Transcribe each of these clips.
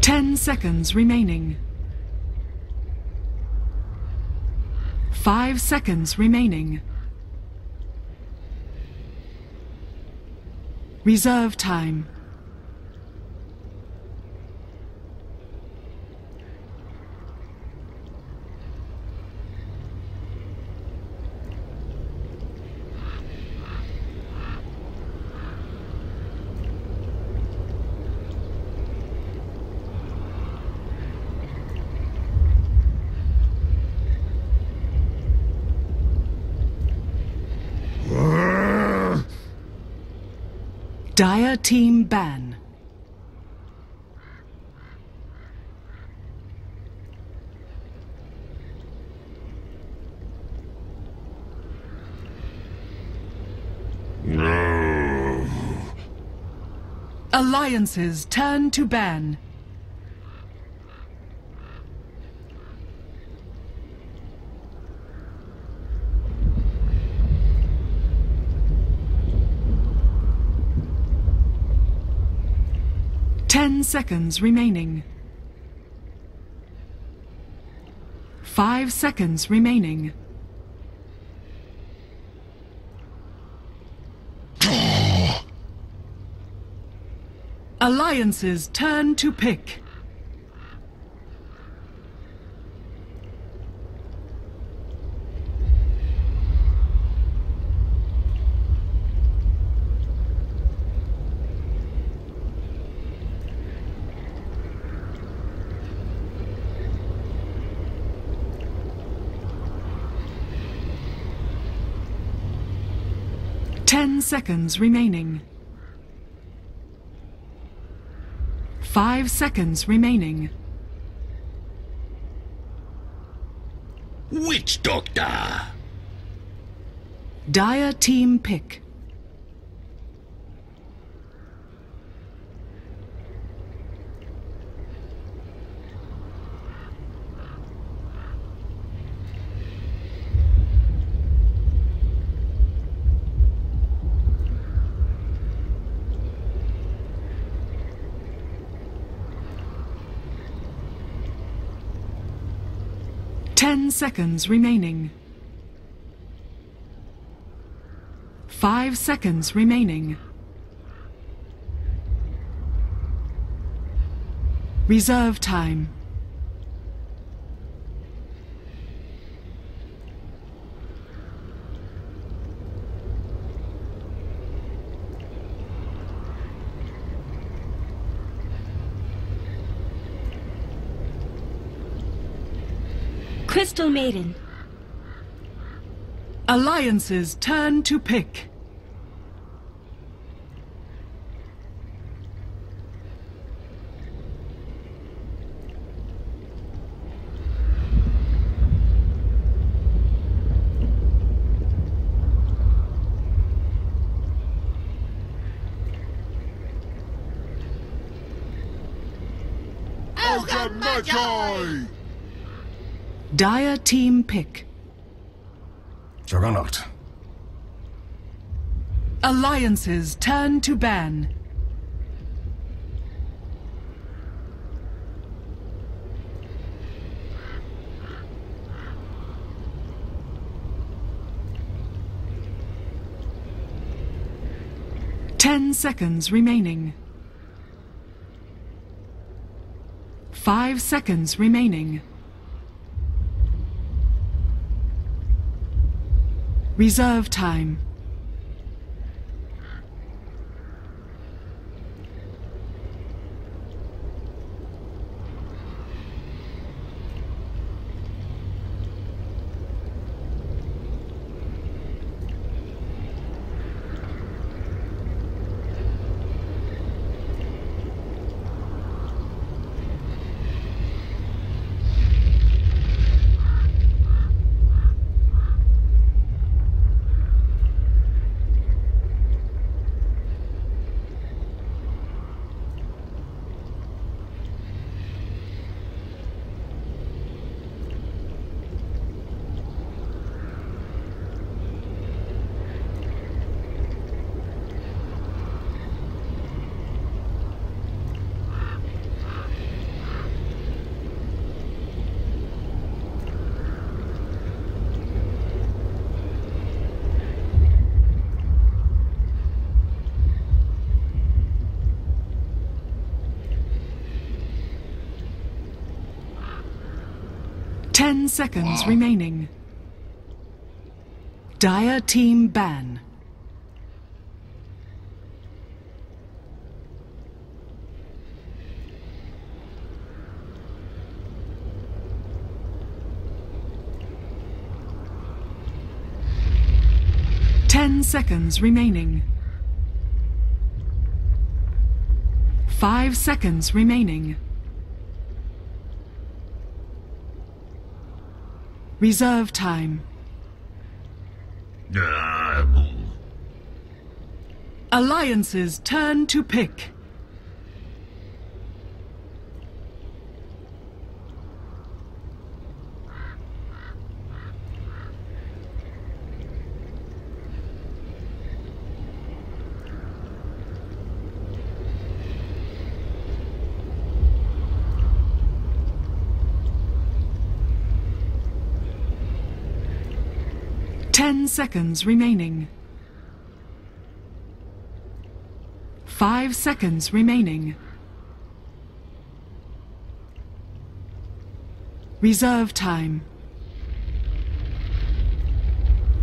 10 seconds remaining. 5 seconds remaining. Reserve time. Dire team ban. No. Alliances turn to ban. Seconds remaining. 5 seconds remaining. Alliances turn to pick. Seconds remaining. 5 seconds remaining. Witch Doctor! Dire team pick. Seconds remaining. 5 seconds remaining. Reserve time. Crystal Maiden. Alliances turn to pick. Magi! Dire team pick. Juggernaut. Alliances turn to ban. Seconds remaining. 5 seconds remaining. Reserve time. 10 seconds remaining. Dire team ban. Seconds remaining. 5 seconds remaining. Reserve time. Alliance's turn to pick. Seconds remaining. 5 seconds remaining. Reserve time.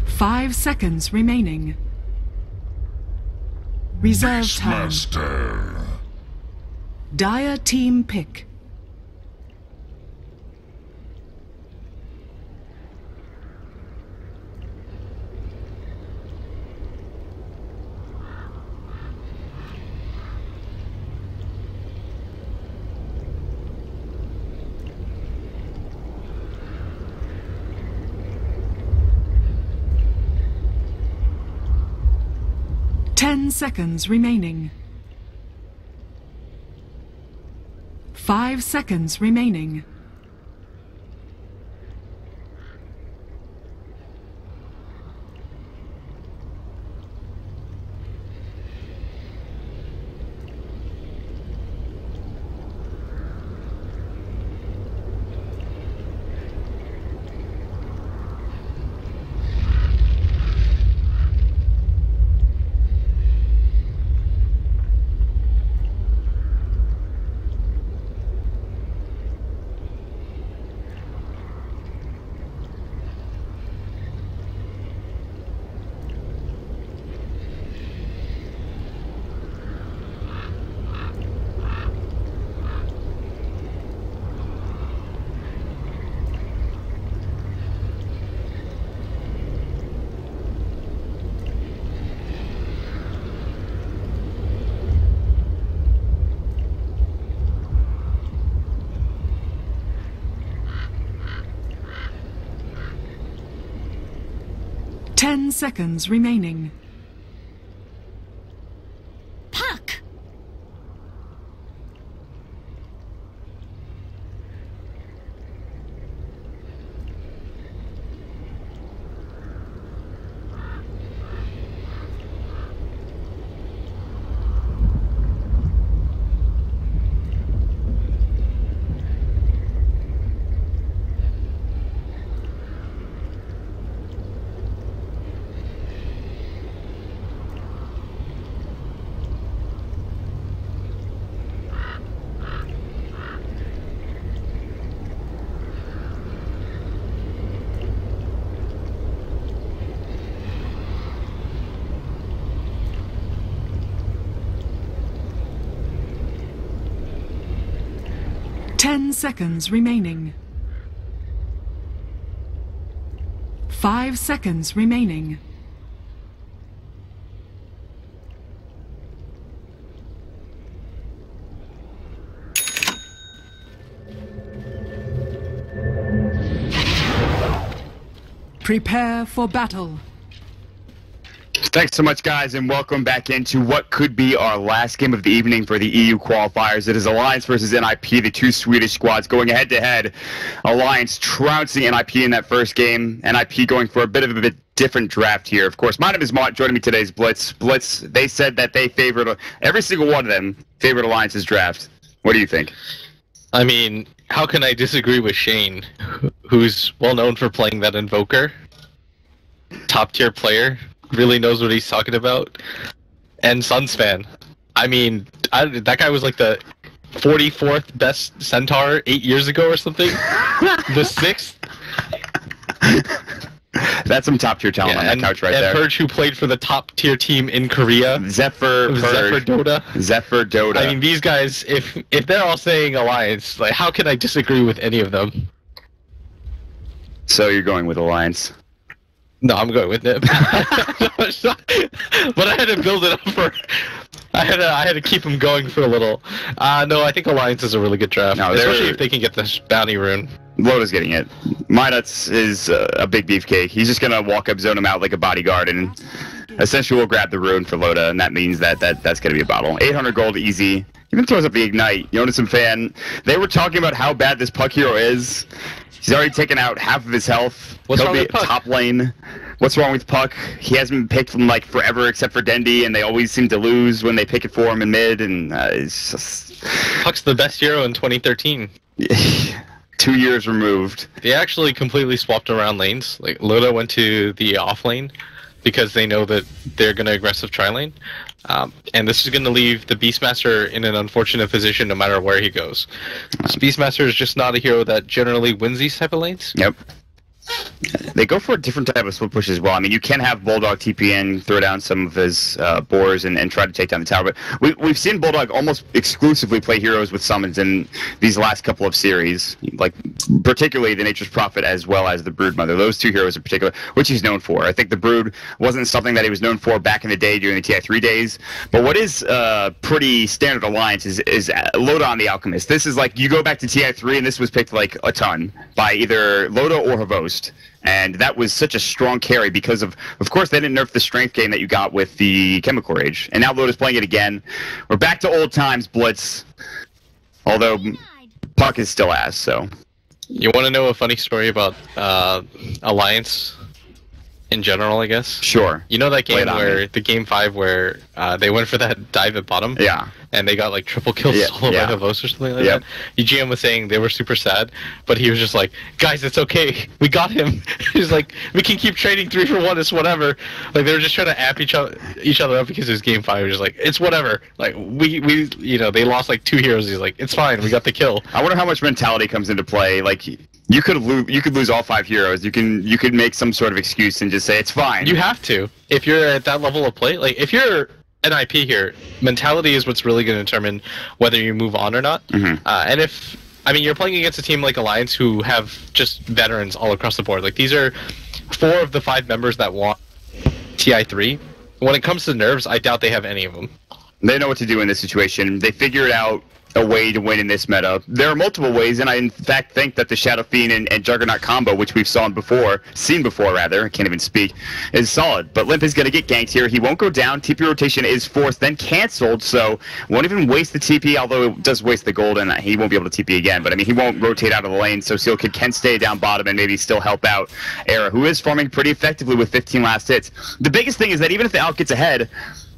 5 seconds remaining. Reserve time. Beastmaster. Dire team pick. Seconds remaining. 5 seconds remaining. Seconds remaining. Puck! 10 seconds remaining. 5 seconds remaining. Prepare for battle. Thanks so much, guys, and welcome back into what could be our last game of the evening for the EU qualifiers. It is Alliance versus NiP, the two Swedish squads going head-to-head. Alliance trouncing NiP in that first game. NiP going for a bit of a different draft here. Of course, my name is Mott. Joining me today is Blitz. Blitz, they said that they favored, every single one of them favored Alliance's draft. What do you think? I mean, how can I disagree with Shane, who's well known for playing that Invoker? Top tier player, really knows what he's talking about. And Suns fan. I mean, that guy was like the 44th best Centaur 8 years ago or something. The 6th That's some top tier talent on that couch right there. And Purge, who played for the top tier team in Korea. Zephyr Dota. Zephyr Dota. I mean, these guys, if they're all saying Alliance, like, how can I disagree with any of them? So you're going with Alliance? No, I'm going with NiP. But I had to build it up for. I had to keep him going for a little. No, I think Alliance is a really good draft, especially if they can get this bounty rune. Loda's getting it. Minuts is a big beefcake. He's just gonna walk up, zone him out like a bodyguard, and essentially we'll grab the rune for Loda, and that means that's gonna be a bottle. 800 gold, easy. Even throws up the ignite. Jonas and Fan, they were talking about how bad this puck hero is. He's already taken out half of his health. What's wrong He'll with be Puck? top lane. What's wrong with Puck? He hasn't been picked from like forever except for Dendy, and they always seem to lose when they pick it for him in mid, and it's just... Puck's the best hero in 2013. 2 years removed. They actually completely swapped around lanes. Like, Loda went to the off lane because they know that they're going to aggressive tri lane. And this is going to leave the Beastmaster in an unfortunate position no matter where he goes. This Beastmaster is just not a hero that generally wins these type of lanes. Yep. They go for a different type of split push as well. I mean, you can have Bulldog TP in, throw down some of his boars, and try to take down the tower. But we've seen Bulldog almost exclusively play heroes with summons in these last couple of series, like particularly the Nature's Prophet as well as the Broodmother. Those two heroes in particular, which he's known for. I think the Brood wasn't something that he was known for back in the day during the TI3 days. But what is pretty standard alliance is Loda on the Alchemist. This is like, you go back to TI3 and this was picked like a ton by either Loda or Havost. And that was such a strong carry because of course, they didn't nerf the strength gain that you got with the Chemical Rage. And now Loda's playing it again. We're back to old times, Blitz. Although, Puck is still ass, so. You want to know a funny story about Alliance in general, I guess? Sure. You know that game me. the game 5 where they went for that dive at bottom? Yeah. And they got like triple kills solo by Havos or something like that. EGM was saying they were super sad, but he was just like, guys, it's okay. We got him. He's like, we can keep trading 3 for 1, it's whatever. Like, they were just trying to amp each other up because it was game 5. He was just like, it's whatever. Like, we you know, they lost like 2 heroes. He's like, it's fine, we got the kill. I wonder how much mentality comes into play. Like, you could lose all 5 heroes. You could make some sort of excuse and just say it's fine. You have to. If you're at that level of play, like if you're NiP here, mentality is what's really going to determine whether you move on or not. Mm-hmm. And if, I mean, you're playing against a team like Alliance who have just veterans all across the board. Like, these are 4 of the 5 members that want TI3. When it comes to nerves, I doubt they have any of them. They know what to do in this situation. They figured out a way to win in this meta. There are multiple ways, and I in fact think that the Shadow Fiend and Juggernaut combo, which we've seen before, I can't even speak, is solid. But Limp is going to get ganked here. He won't go down. TP rotation is forced, then cancelled, so won't even waste the TP, although it does waste the gold, and he won't be able to TP again. But I mean, he won't rotate out of the lane, so Seal Kid can stay down bottom and maybe still help out Era, who is farming pretty effectively with 15 last hits. The biggest thing is that even if the Alk gets ahead,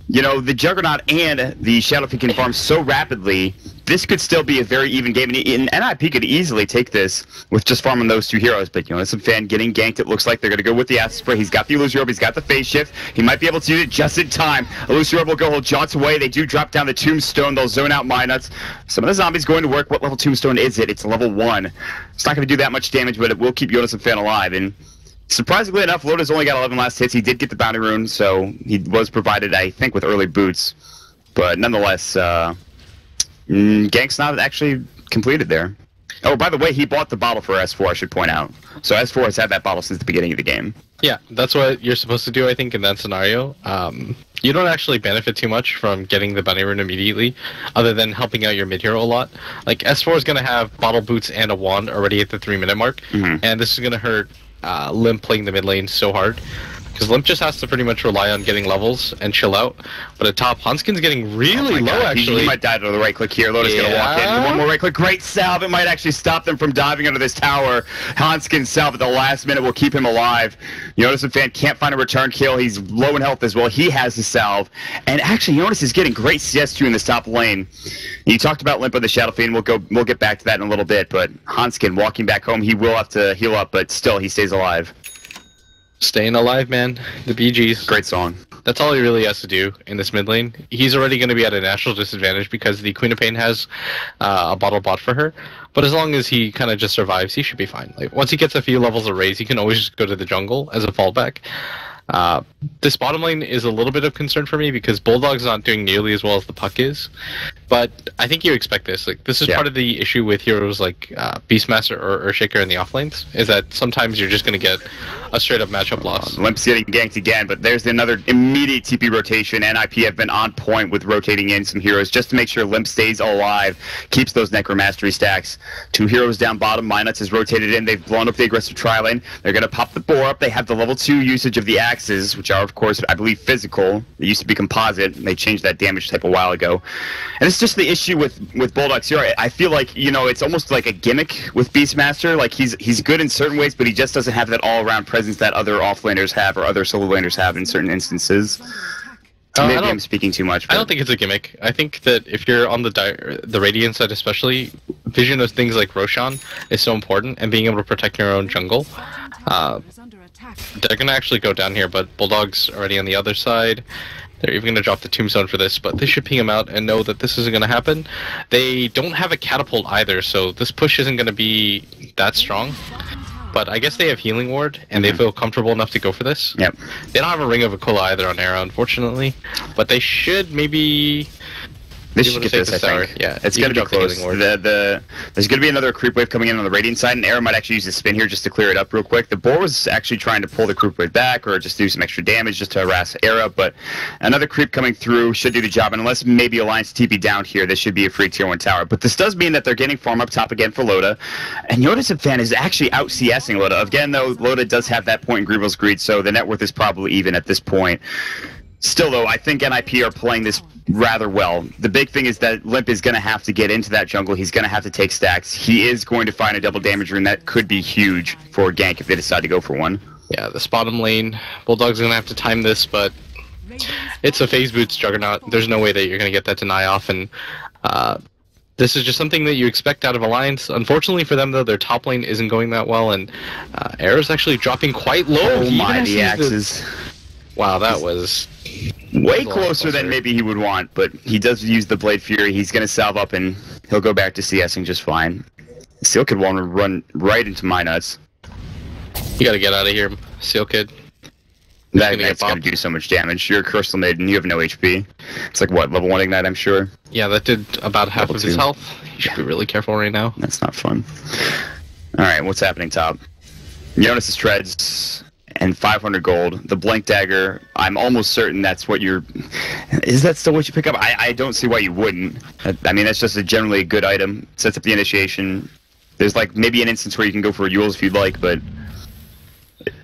you know, the Juggernaut and the Shadow Fiend can farm so rapidly, this could still be a very even game. And NiP could easily take this with just farming those 2 heroes. But, you know, some fan getting ganked, it looks like they're going to go with the Acid Spray. He's got the Illusory Orb, he's got the Phase Shift. He might be able to use it just in time. Illusory Orb will go hold Jaunts away. They do drop down the Tombstone. They'll zone out Minuts. Some of the zombies going to work. What level Tombstone is it? It's level 1. It's not going to do that much damage, but it will keep Jonas and Fan alive. And surprisingly enough, Loda's only got 11 last hits. He did get the bounty rune, so he was provided, I think, with early boots. But nonetheless, gank's not actually completed there. Oh, by the way, he bought the bottle for S4, I should point out. So S4 has had that bottle since the beginning of the game. Yeah, that's what you're supposed to do, I think, in that scenario. You don't actually benefit too much from getting the bounty rune immediately, other than helping out your mid hero a lot. Like, S4 is going to have bottle boots and a wand already at the 3-minute mark, and this is going to hurt Limp playing the mid lane so hard. Because Limp just has to pretty much rely on getting levels and chill out. But at top, Hanskin's getting really low, actually. He might die to the right click here. Loda's going to walk in. One more right click. Great salve. It might actually stop them from diving under this tower. Hanskin's salve at the last minute will keep him alive. Jonas and Fan can't find a return kill. He's low in health as well. He has the salve. And actually, Jonas is getting great CS2 in this top lane. You talked about Limp and the Shadow Fiend. We'll get back to that in a little bit. But Hanskin walking back home, he will have to heal up, but still, he stays alive. Staying alive, man. The BGs. Great song. That's all he really has to do in this mid lane. He's already going to be at a natural disadvantage because the Queen of Pain has a bottle bot for her. But as long as he kind of just survives, he should be fine. Like once he gets a few levels of raise, he can always just go to the jungle as a fallback. This bottom lane is a little bit of concern for me because Bulldog's not doing nearly as well as the Puck is. But I think you expect this. Like this is part of the issue with heroes like Beastmaster or Shaker in the off lanes, is that sometimes you're just going to get a straight up matchup loss. Limp's getting ganked again, but there's another immediate TP rotation. NiP have been on point with rotating in some heroes just to make sure Limp stays alive, keeps those Necromastery stacks. 2 heroes down bottom. Minuts is rotated in. They've blown up the aggressive tri-lane. They're going to pop the boar up. They have the level 2 usage of the axes, which are, of course, I believe physical. It used to be composite, and they changed that damage type a while ago. And it's just the issue with Bulldog's hero. I feel like, you know, it's almost like a gimmick with Beastmaster. Like, he's good in certain ways, but he just doesn't have that all-around presence that other offlaners have or other solo laners have in certain instances. Maybe I'm speaking too much. But... I don't think it's a gimmick. I think that if you're on the Radiant side especially, vision of things like Roshan is so important, and being able to protect your own jungle. They're going to actually go down here, but Bulldog's already on the other side. They're even going to drop the Tombstone for this, but they should ping him out and know that this isn't going to happen. They don't have a catapult either, so this push isn't going to be that strong. But I guess they have Healing Ward, and they feel comfortable enough to go for this. Yep. They don't have a Ring of Aquila either on Arrow, unfortunately. But they should maybe... They should get this, I think. Yeah, it's going to be close. There's going to be another creep wave coming in on the Radiant side, and Arrow might actually use the spin here just to clear it up real quick. The boar was actually trying to pull the creep wave back or just do some extra damage just to harass Arrow, but another creep coming through should do the job, and unless maybe Alliance TP down here, this should be a free tier 1 tower. But this does mean that they're getting farm up top again for Loda, and Yoda's fan is actually out CSing Loda. Again, though, Loda does have that point in Grievel's Greed, so the net worth is probably even at this point. Still, though, I think NiP are playing this rather well. The big thing is that Limp is going to have to get into that jungle. He's going to have to take stacks. He is going to find a double damage rune. That could be huge for a gank if they decide to go for one. Yeah, this bottom lane, Bulldog's going to have to time this, but it's a phase boots Juggernaut. There's no way that you're going to get that deny off, and this is just something that you expect out of Alliance. Unfortunately for them, though, their top lane isn't going that well, and Arrow's actually dropping quite low. Oh my, the axes. Wow, that was... way closer than maybe he would want, but he does use the Blade Fury. He's going to salve up, and he'll go back to CSing just fine. Seal Kid want to run right into my nuts. You got to get out of here, Seal Kid. That's going to do so much damage. You're a Crystal Maiden, you have no HP. It's like, what, level 1 Ignite, I'm sure? Yeah, that did about half of his health. You should be really careful right now. That's not fun. Alright, what's happening top? Jonas' Treads... and 500 gold. The Blink Dagger, I'm almost certain that's what you're... Is that still what you pick up? I don't see why you wouldn't. I mean, that's just a generally good item. Sets up the initiation. There's like maybe an instance where you can go for Yules if you'd like, but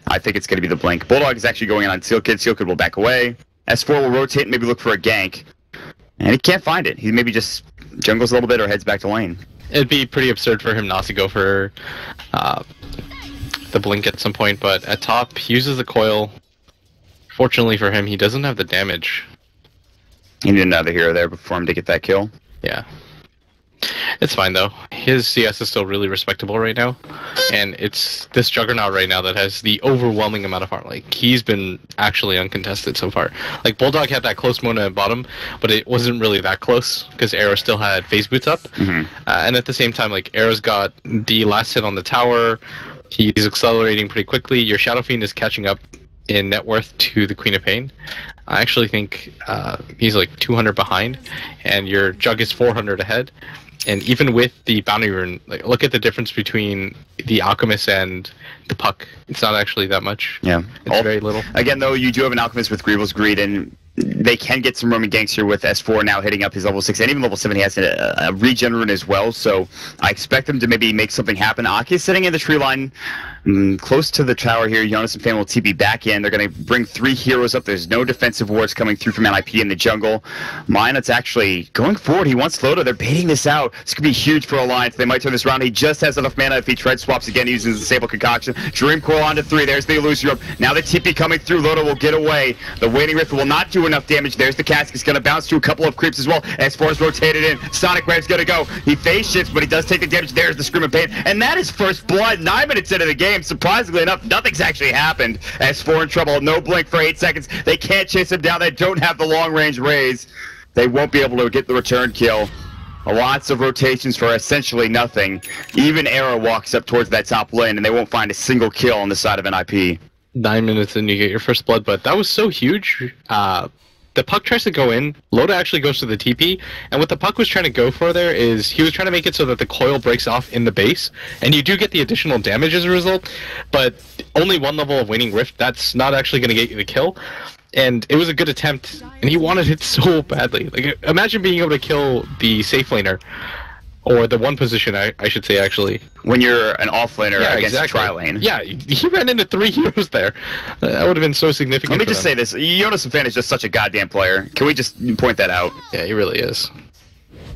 I think it's going to be the Blink. Bulldog is actually going in on Seal Kid. Seal Kid will back away. S4 will rotate and maybe look for a gank. And he can't find it. He maybe just jungles a little bit or heads back to lane. It'd be pretty absurd for him not to go for... the blink at some point, but at top he uses the coil. Fortunately for him, he doesn't have the damage. He needed another hero there before him to get that kill. Yeah. It's fine though. His CS is still really respectable right now. And it's this Juggernaut right now that has the overwhelming amount of farm. Like, he's been actually uncontested so far. Like, Bulldog had that close moment at bottom, but it wasn't really that close because Arrow still had phase boots up. And at the same time, like, Arrow's got the last hit on the tower. He's accelerating pretty quickly. Your Shadow Fiend is catching up in net worth to the Queen of Pain. I actually think he's like 200 behind, and your Jug is 400 ahead. And even with the Bounty Rune, like, look at the difference between the Alchemist and the Puck. It's not actually that much. Yeah. It's very little. Again, though, you do have an Alchemist with Grievel's Greed, and they can get some roaming ganks here with S4 now hitting up his level 6, and even level 7 he has a regen rune as well, so I expect them to maybe make something happen. Aki is sitting in the tree line close to the tower here. Jonas and Fan will TP back in. They're going to bring 3 heroes up. There's no defensive wards coming through from NiP in the jungle. Minot's actually going forward. He wants Loda. They're baiting this out. This could be huge for Alliance. They might turn this around. He just has enough mana if he tread swaps again using the Sable Concoction. Dream Coil onto 3. There's the Illusion Orb. Now the TP coming through. Loda will get away. The Waiting Rift will not do enough damage. There's the cask. He's going to bounce to a couple of creeps as well. S4 is rotated in. Sonic Wave's going to go. He phase shifts, but he does take the damage. There's the Scream of Pain. And that is first blood. 9 minutes into the game. game. Surprisingly enough, nothing's actually happened. S4 in trouble. No blink for 8 seconds. They can't chase him down. They don't have the long-range raise. They won't be able to get the return kill. Lots of rotations for essentially nothing. Even Arrow walks up towards that top lane, and they won't find a single kill on the side of NiP. 9 minutes and you get your first blood, but that was so huge. The puck tries to go in, Loda actually goes to the TP, and what the puck was trying to go for there is he was trying to make it so that the coil breaks off in the base, and you do get the additional damage as a result, but only one level of Waning Rift, that's not actually going to get you the kill. And it was a good attempt, and he wanted it so badly. Like, imagine being able to kill the safe laner, or the one position, I should say, actually. When you're an off-laner against a tri-lane. Yeah, he ran into 3 heroes there. That would have been so significant. Let me just say this. Jonas Fan is just such a goddamn player. Can we just point that out? Yeah, he really is.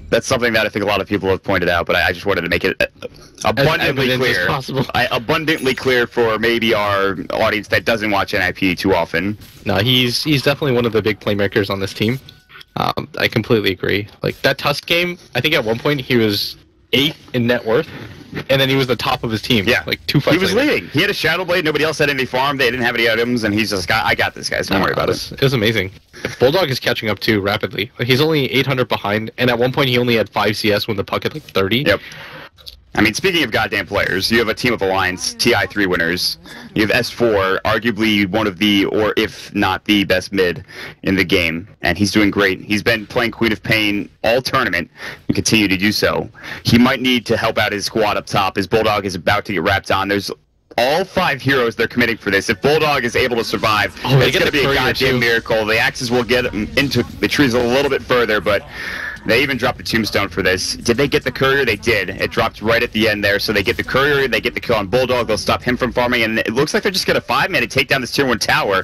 That's something that I think a lot of people have pointed out, but I just wanted to make it abundantly clear. Abundantly clear for maybe our audience that doesn't watch NiP too often. No, he's definitely one of the big playmakers on this team. I completely agree. Like, that Tusk game, I think at one point he was 8th in net worth, and then he was the top of his team. Yeah. Like, 2 fights He was leading. He had a Shadow Blade, nobody else had any farm, they didn't have any items, and he's just, I got this, guys, don't worry about it. It was amazing. Bulldog is catching up too rapidly. Like, he's only 800 behind, and at one point he only had 5 CS when the puck had like 30. Yep. I mean, speaking of goddamn players, you have a team of Alliance, TI3 winners. You have S4, arguably one of the, or if not the best mid in the game, and he's doing great. He's been playing Queen of Pain all tournament and continue to do so. He might need to help out his squad up top. His Bulldog is about to get wrapped on. There's all 5 heroes they're committing for this. If Bulldog is able to survive, it's going to be a goddamn miracle. The Axes will get him into the trees a little bit further, but they even dropped the tombstone for this. Did they get the courier? They did. It dropped right at the end there. So they get the courier, they get the kill on Bulldog, they'll stop him from farming, and it looks like they're just going to 5-man to take down this tier 1 tower.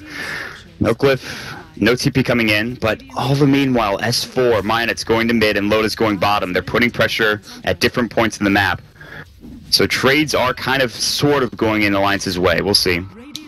No Cliff, no TP coming in, but all the meanwhile, S4, Minot's going to mid and Loda's going bottom. They're putting pressure at different points in the map. So trades are kind of, sort of going in Alliance's way. We'll see.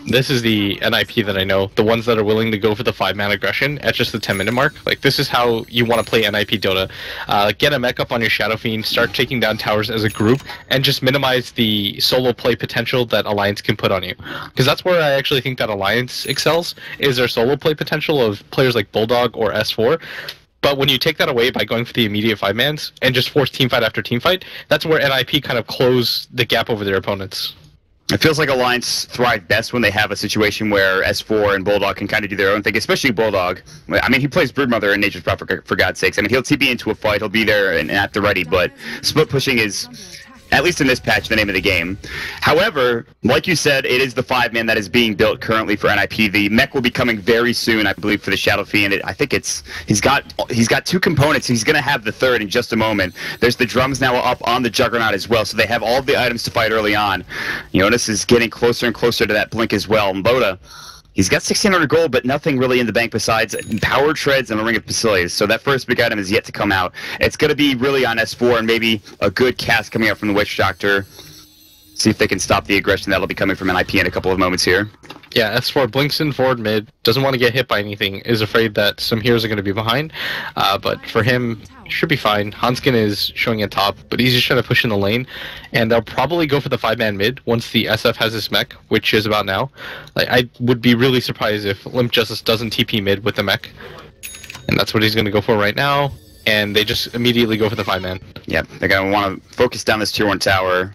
This is the NiP that I know, the ones that are willing to go for the 5-man aggression at just the 10-minute mark. Like, this is how you want to play NiP Dota. Get a mech up on your Shadow Fiend, start taking down towers as a group, and just minimize the solo play potential that Alliance can put on you. Because that's where I actually think that Alliance excels, is their solo play potential of players like Bulldog or S4. But when you take that away by going for the immediate 5-mans and just force teamfight after teamfight, that's where NiP kind of close the gap over their opponents. It feels like Alliance thrive best when they have a situation where S4 and Bulldog can kind of do their own thing, especially Bulldog. I mean, he plays Broodmother and Nature's Prophet for God's sakes. I mean, he'll TP into a fight, he'll be there and at the ready, but split pushing is, at least in this patch, the name of the game. However, like you said, it is the 5-man that is being built currently for NiP. The mech will be coming very soon, I believe, for the Shadow Fiend. I think he's got 2 components. He's going to have the third in just a moment. There's the drums now up on the Juggernaut as well, so they have all the items to fight early on. Jonas is getting closer and closer to that blink as well. And Loda, he's got 1,600 gold, but nothing really in the bank besides power treads and a ring of facilities. So that first big item is yet to come out. It's going to be really on S4 and maybe a good cast coming out from the Witch Doctor. See if they can stop the aggression that'll be coming from NiP in a couple of moments here. Yeah, S4 blinks in forward mid, doesn't want to get hit by anything, is afraid that some heroes are going to be behind. But for him, should be fine. Hanskin is showing at top, but he's just trying to push in the lane. And they'll probably go for the 5-man mid once the SF has his mech, which is about now. Like, I would be really surprised if Limp Justice doesn't TP mid with the mech. And that's what he's going to go for right now. And they just immediately go for the 5-man. Yep, they're going to want to focus down this tier 1 tower.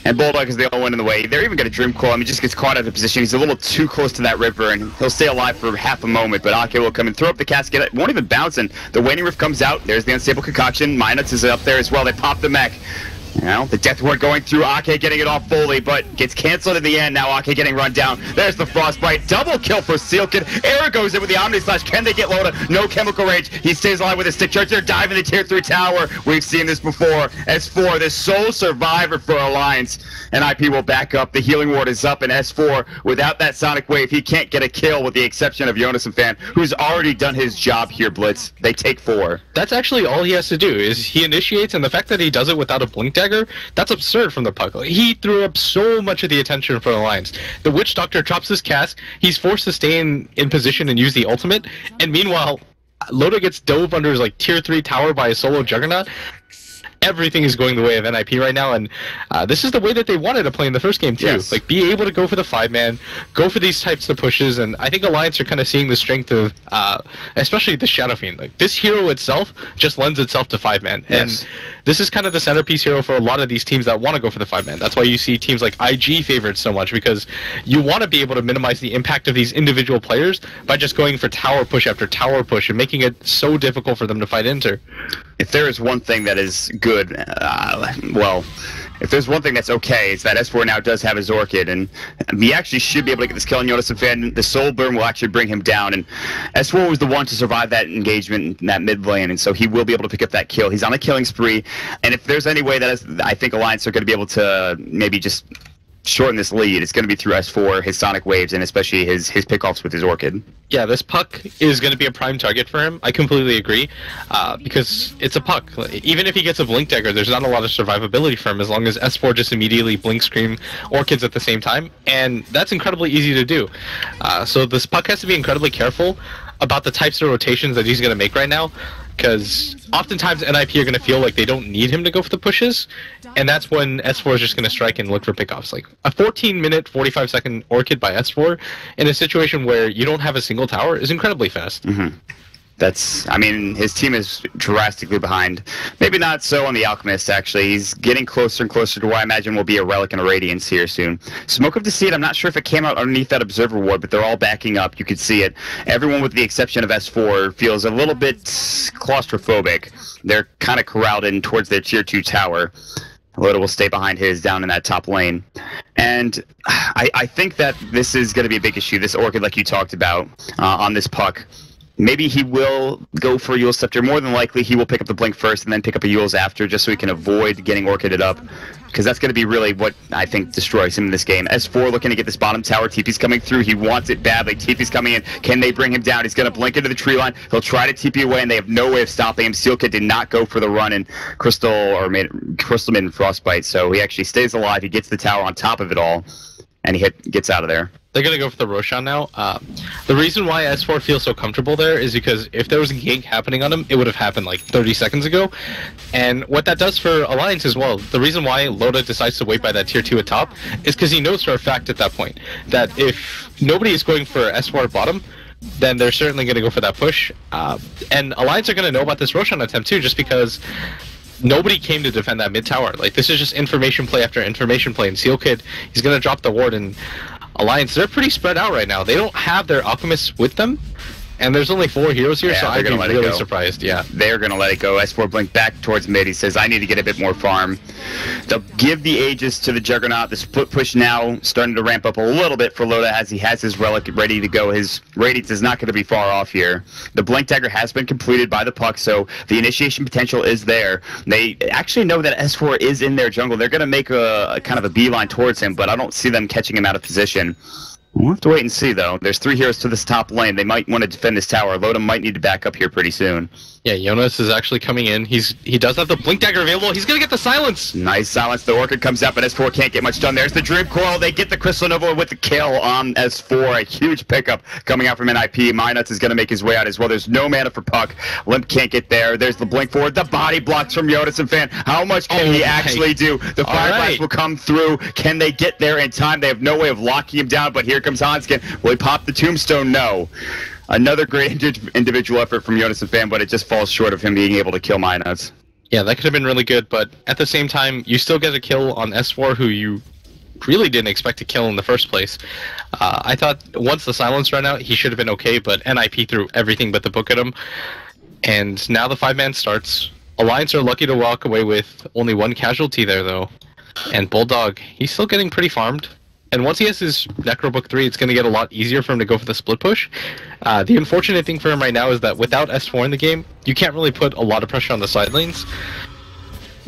And Bulldog is the only one in the way. They're even going to Dream Coil. I mean, just gets caught out of position. He's a little too close to that river, and he'll stay alive for half a moment. But Ake will come and throw up the casket. It won't even bounce, and the Waning Rift comes out. There's the Unstable Concoction. Minuts is up there as well. They pop the mech. You know, the Death Ward going through, Ake getting it off fully, but gets canceled in the end. Now Ake getting run down. There's the Frostbite. Double kill for Sealkid. Era goes in with the Omni Slash. Can they get Loda? No chemical range. He stays alive with his stick charge. They're diving the tier 3 tower. We've seen this before. S4, the sole survivor for Alliance. And NiP will back up. The healing ward is up, and S4, without that Sonic Wave, he can't get a kill with the exception of Jonas and Fan, who's already done his job here, Blitz. They take 4. That's actually all he has to do, is he initiates, and the fact that he does it without a blink dagger, that's absurd from the puck. He threw up so much of the attention for Alliance. The Witch Doctor drops his cast, he's forced to stay in position and use the ultimate, and meanwhile, Loda gets dove under his like tier 3 tower by a solo Juggernaut. everything is going the way of NiP right now, and this is the way that they wanted to play in the first game too. Yes. Like, be able to go for the 5-man, go for these types of pushes, and I think Alliance are kind of seeing the strength of, especially the Shadow Fiend. Like, this hero itself just lends itself to 5-man, Yes. and this is kind of the centerpiece hero for a lot of these teams that want to go for the 5-man. That's why you see teams like IG favored so much, because you want to be able to minimize the impact of these individual players by just going for tower push after tower push and making it so difficult for them to fight Inter. If there is one thing that is good, well, if there's one thing that's okay, it's that S4 now does have his Orchid, and he actually should be able to get this kill on Jonas and Fan. The Soul Burn will actually bring him down, and S4 was the one to survive that engagement in that mid lane, and so he will be able to pick up that kill. He's on a killing spree, and if there's any way that I think Alliance are going to be able to maybe just shorten this lead, it's going to be through S4, his Sonic Waves, and especially his pickoffs with his Orchid. Yeah, this puck is going to be a prime target for him. I completely agree, because it's a puck. Even if he gets a Blink Dagger, there's not a lot of survivability for him as long as S4 just immediately Blink Scream Orchids at the same time, and that's incredibly easy to do. So this puck has to be incredibly careful about the types of rotations that he's going to make right now, because oftentimes NiP are going to feel like they don't need him to go for the pushes, and that's when S4 is just going to strike and look for pickoffs. Like, a 14-minute, 45-second Orchid by S4 in a situation where you don't have a single tower is incredibly fast. Mm-hmm. I mean, his team is drastically behind. Maybe not so on the Alchemist, actually. He's getting closer and closer to what I imagine will be a Relic and a Radiance here soon. Smoke of Deceit, I'm not sure if it came out underneath that Observer Ward, but they're all backing up. You could see it. Everyone with the exception of S4 feels a little bit claustrophobic. They're kind of corralled in towards their Tier 2 tower. Loda will stay behind his down in that top lane. And I think that this is going to be a big issue, this Orchid like you talked about on this puck. Maybe he will go for Eul's Scepter. More than likely, he will pick up the Blink first and then pick up a Eul's after, just so he can avoid getting Orchided up. Because that's going to be really what I think destroys him in this game. S4 looking to get this bottom tower. TP's coming through. He wants it badly. TP's coming in. Can they bring him down? He's going to blink into the tree line. He'll try to TP away, and they have no way of stopping him. Steel Kid did not go for the run, and Crystal made Frostbite, so he actually stays alive. He gets the tower on top of it all, and he gets out of there. They're going to go for the Roshan now. The reason why S4 feels so comfortable there is because if there was a gank happening on him, it would have happened like 30 seconds ago. And what that does for Alliance as well, the reason why Loda decides to wait by that Tier 2 at top is because he knows for a fact at that point that if nobody is going for S4 at bottom, then they're certainly going to go for that push. And Alliance are going to know about this Roshan attempt too, just because nobody came to defend that mid tower. Like, this is just information play after information play, and Seal Kid, he's going to drop the ward, and Alliance, they're pretty spread out right now. They don't have their Alchemists with them, and there's only 4 heroes here, so I'd be really surprised. Yeah, they're going to let it go. S4 blink back towards mid. He says, I need to get a bit more farm. They'll give the Aegis to the Juggernaut. The split push now starting to ramp up a little bit for Loda as he has his Relic ready to go. His Radiance is not going to be far off here. The Blink Dagger has been completed by the puck, so the initiation potential is there. They actually know that S4 is in their jungle. They're going to make a kind of a beeline towards him, but I don't see them catching him out of position. We'll have to wait and see, though. There's 3 heroes to this top lane. They might want to defend this tower. Loda might need to back up here pretty soon. Yeah, Jonas is actually coming in. He does have the Blink Dagger available. He's going to get the silence. Nice silence. The Orchid comes up, but S4 can't get much done. There's the Dream Coral. They get the Crystal Nova with the kill on S4. A huge pickup coming out from NiP. Minuts is going to make his way out as well. There's no mana for Puck. Limp can't get there. There's the Blink forward. The body blocks from Jonas and Fan. How much can he actually do? The Fire Blast will come through. Can they get there in time? They have no way of locking him down, but here comes Hanskin. Will he pop the Tombstone? No. Another great individual effort from Jonas and Fan, but it just falls short of him being able to kill Minuts. Yeah, that could have been really good, but at the same time, you still get a kill on S4, who you really didn't expect to kill in the first place. I thought once the silence ran out, he should have been okay, but NiP threw everything but the book at him. And now the 5-man starts. Alliance are lucky to walk away with only 1 casualty there, though. And Bulldog, he's still getting pretty farmed. And once he has his Necro Book 3, it's going to get a lot easier for him to go for the split push. The unfortunate thing for him right now is that without S4 in the game, you can't really put a lot of pressure on the side lanes.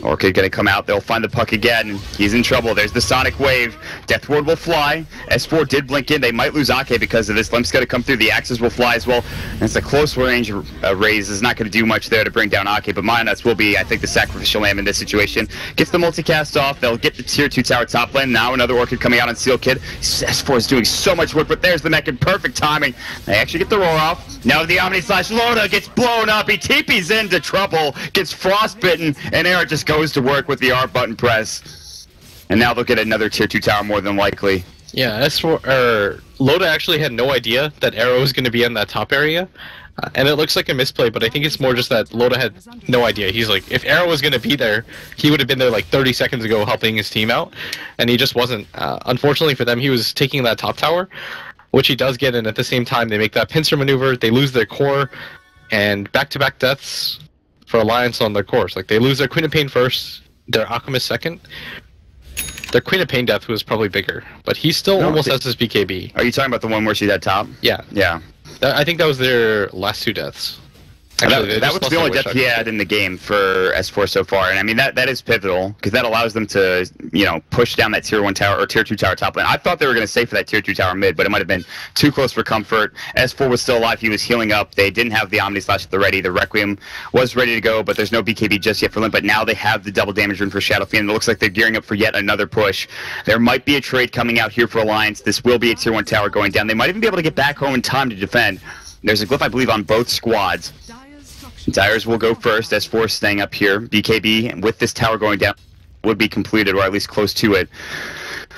Orchid gonna come out, they'll find the puck again. He's in trouble, there's the Sonic Wave. Death Ward will fly. S4 did blink in, they might lose Ake because of this. Limp's gonna come through, the Axes will fly as well. And it's a close range raise, is not gonna do much there to bring down Ake, but Minuts will be, I think, the sacrificial lamb in this situation. Gets the multicast off, they'll get the tier 2 tower top lane. Now another Orchid coming out on Seal Kid. S4 is doing so much work, but there's the mech in perfect timing. They actually get the roar off. Now the Omni Slash Loda gets blown up, he TP's into trouble, gets frostbitten, and Eric just goes goes to work with the R button press. And now they'll get another tier 2 tower more than likely. Yeah, Loda actually had no idea that Arrow was going to be in that top area. And it looks like a misplay, but I think it's more just that Loda had no idea. He's like, if Arrow was going to be there, he would have been there like 30 seconds ago helping his team out. And he just wasn't. Unfortunately for them, he was taking that top tower, which he does get, and at the same time, they make that pincer maneuver, they lose their core, and back-to-back deaths for Alliance on their cores. Like, they lose their Queen of Pain first, their Alchemist second. Their Queen of Pain death was probably bigger, but he still almost has his BKB. Are you talking about the one where she's at top? Yeah. Yeah. I think that was their last 2 deaths. Actually, that was the only death he had in the game for S4 so far, and I mean that is pivotal because that allows them to push down that tier 1 tower or tier 2 tower top lane. I thought they were going to stay for that tier 2 tower mid, but it might have been too close for comfort. S4 was still alive; he was healing up. They didn't have the Omni Slash at the ready. The Requiem was ready to go, but there's no BKB just yet for Limp. But now they have the double damage rune for Shadow Fiend. It looks like they're gearing up for yet another push. There might be a trade coming out here for Alliance. This will be a tier 1 tower going down. They might even be able to get back home in time to defend. There's a glyph, I believe, on both squads. Dyers will go first. S4 staying up here. BKB, with this tower going down, would be completed, or at least close to it.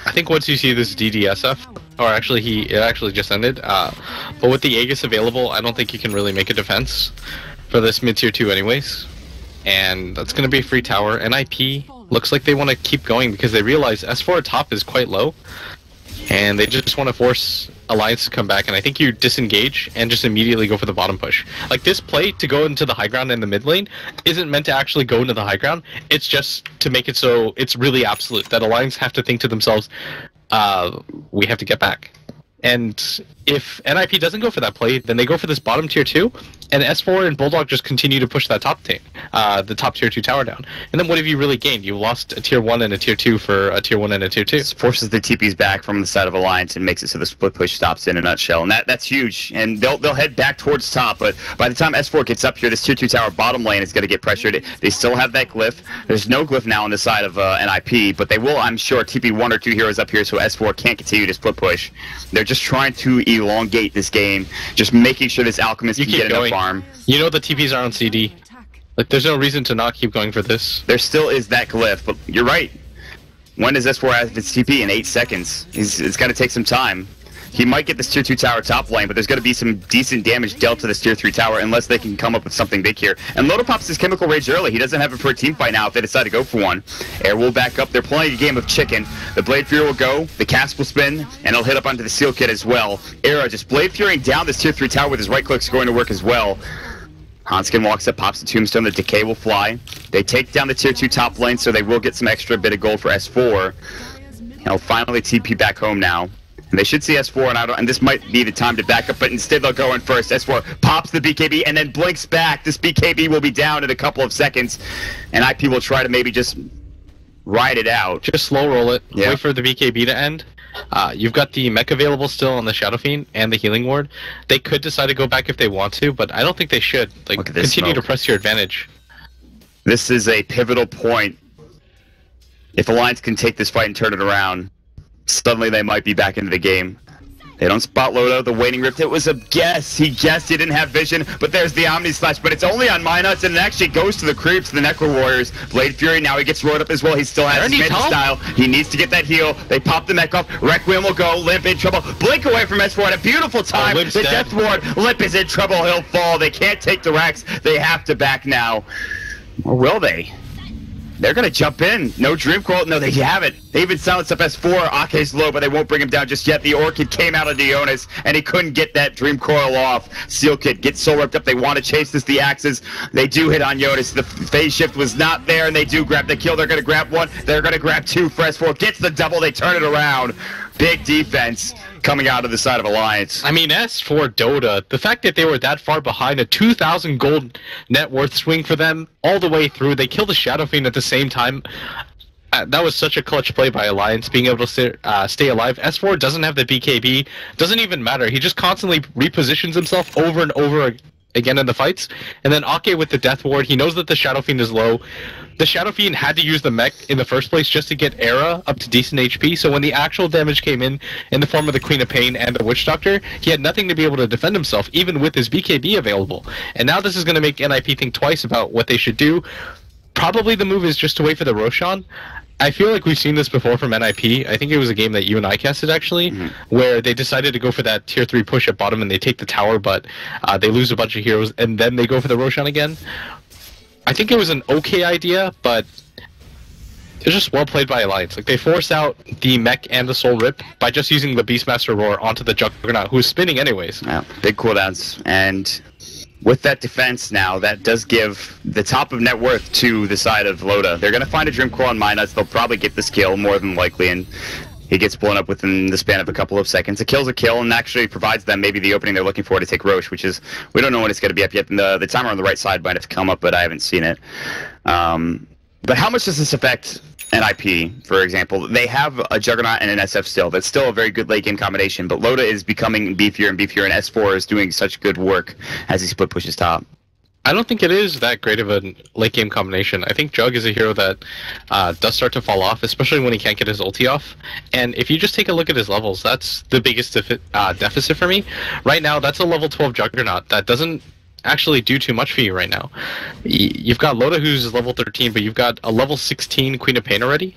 I think once you see this DDSF, or actually it actually just ended, but with the Aegis available, I don't think you can really make a defense for this mid-tier 2 anyways. And that's going to be a free tower. NiP looks like they want to keep going because they realize S4 top is quite low. And they just want to force Alliance to come back, and I think you disengage and just immediately go for the bottom push. Like, this play to go into the high ground in the mid lane isn't meant to actually go into the high ground, it's just to make it so it's really absolute, that Alliance have to think to themselves, we have to get back. And if NiP doesn't go for that play, then they go for this bottom tier 2, and S4 and Bulldog just continue to push that the top tier 2 tower down. And then what have you really gained? You lost a tier 1 and a tier 2 for a tier 1 and a tier 2. This forces the TPs back from the side of Alliance and makes it so the split push stops in a nutshell. And that's huge. And they'll head back towards top, but by the time S4 gets up here, this tier 2 tower bottom lane is going to get pressured. They still have that glyph. There's no glyph now on the side of NiP, but they will, I'm sure, TP 1 or 2 heroes up here so S4 can't continue to split push. They're just trying to elongate this game, just making sure this Alchemist can get enough farm. You know the TPs are on CD. Like, there's no reason to not keep going for this. There still is that glyph, but you're right. When does S4 have its TP? In 8 seconds. It's got to take some time. He might get this tier 2 tower top lane, but there's going to be some decent damage dealt to this tier 3 tower unless they can come up with something big here. And Loda pops his Chemical Rage early. He doesn't have it for a team fight now if they decide to go for one. Air will back up. They're playing a game of chicken. The Blade Fury will go, the Cast will spin, and it'll hit up onto the Seal Kit as well. Era just Blade Furying down this tier 3 tower with his right click's going to work as well. Hanskin walks up, pops the Tombstone, the Decay will fly. They take down the tier 2 top lane, so they will get some extra bit of gold for S4. He'll finally TP back home now. And they should see S4, and this might be the time to back up, but instead they'll go in first. S4 pops the BKB and then blinks back. This BKB will be down in a couple of seconds, and IP will try to maybe just ride it out. Just slow roll it, yeah. Wait for the BKB to end. You've got the mech available still on the Shadow Fiend and the Healing Ward. They could decide to go back if they want to, but I don't think they should. Like, continue to press your advantage. This is a pivotal point. If Alliance can take this fight and turn it around, suddenly they might be back into the game. They don't spot Loda, the Waning Rift. It was a guess. He guessed he didn't have vision, but there's the Omni Slash. But it's only on Minuts, and it actually goes to the creeps, the Necro Warriors. Blade Fury, now he gets rolled up as well. He still has his mid style. He needs to get that heal. They pop the mech off. Requiem will go. Limp in trouble. Blink away from S4 at a beautiful time. The dead. Death Ward. Limp is in trouble. He'll fall. They can't take the Rex. They have to back now. Or will they? They're going to jump in. No Dream Coil. No, they haven't. They even silenced up S4. Ake's low, but they won't bring him down just yet. The Orchid came out of Dionis, and he couldn't get that Dream Coil off. Seal Kit gets soul ripped up. They want to chase this, the Axes. They do hit on Jonas. The phase shift was not there, and they do grab the kill. They're going to grab one. They're going to grab two for S4. Gets the double. They turn it around. Big defense coming out of the side of Alliance. I mean, as for Dota, the fact that they were that far behind, a 2,000 gold net worth swing for them all the way through, they killed the Shadow Fiend at the same time. That was such a clutch play by Alliance, being able to stay alive. S4 doesn't have the BKB, doesn't even matter. He just constantly repositions himself over and over again in the fights. And then Ake with the Death Ward, he knows that the Shadow Fiend is low. The Shadow Fiend had to use the mech in the first place just to get Era up to decent HP, so when the actual damage came in the form of the Queen of Pain and the Witch Doctor, he had nothing to be able to defend himself, even with his BKB available. And now this is going to make NiP think twice about what they should do. probably the move is just to wait for the Roshan. I feel like we've seen this before from NiP. I think it was a game that you and I casted, actually, where they decided to go for that tier 3 push at bottom and they take the tower, but they lose a bunch of heroes, and then they go for the Roshan again. I think it was an okay idea, but it's just well played by Alliance. Like, they forced out the mech and the Soul Rip by just using the Beastmaster Roar onto the Juggernaut, who was spinning anyways. Yeah, big cooldowns, and with that defense now, that does give the top of net worth to the side of Loda. They're going to find a Dream Coil on Minus. They'll probably get this kill, more than likely, and he gets blown up within the span of a couple of seconds. A kill's a kill, and actually provides them maybe the opening they're looking for to take Roche, which is, we don't know when it's going to be up yet. And the timer on the right side might have come up, but I haven't seen it. But how much does this affect NiP, for example? They have a Juggernaut and an SF still. That's still a very good late game combination, but Loda is becoming beefier and beefier, and S4 is doing such good work as he split pushes top. I don't think it is that great of a late game combination. I think Jug is a hero that does start to fall off, especially when he can't get his ulti off. And if you just take a look at his levels, that's the biggest deficit for me. Right now, that's a level 12 Juggernaut that doesn't actually do too much for you right now. You've got Loda, who's level 13, but you've got a level 16 Queen of Pain already.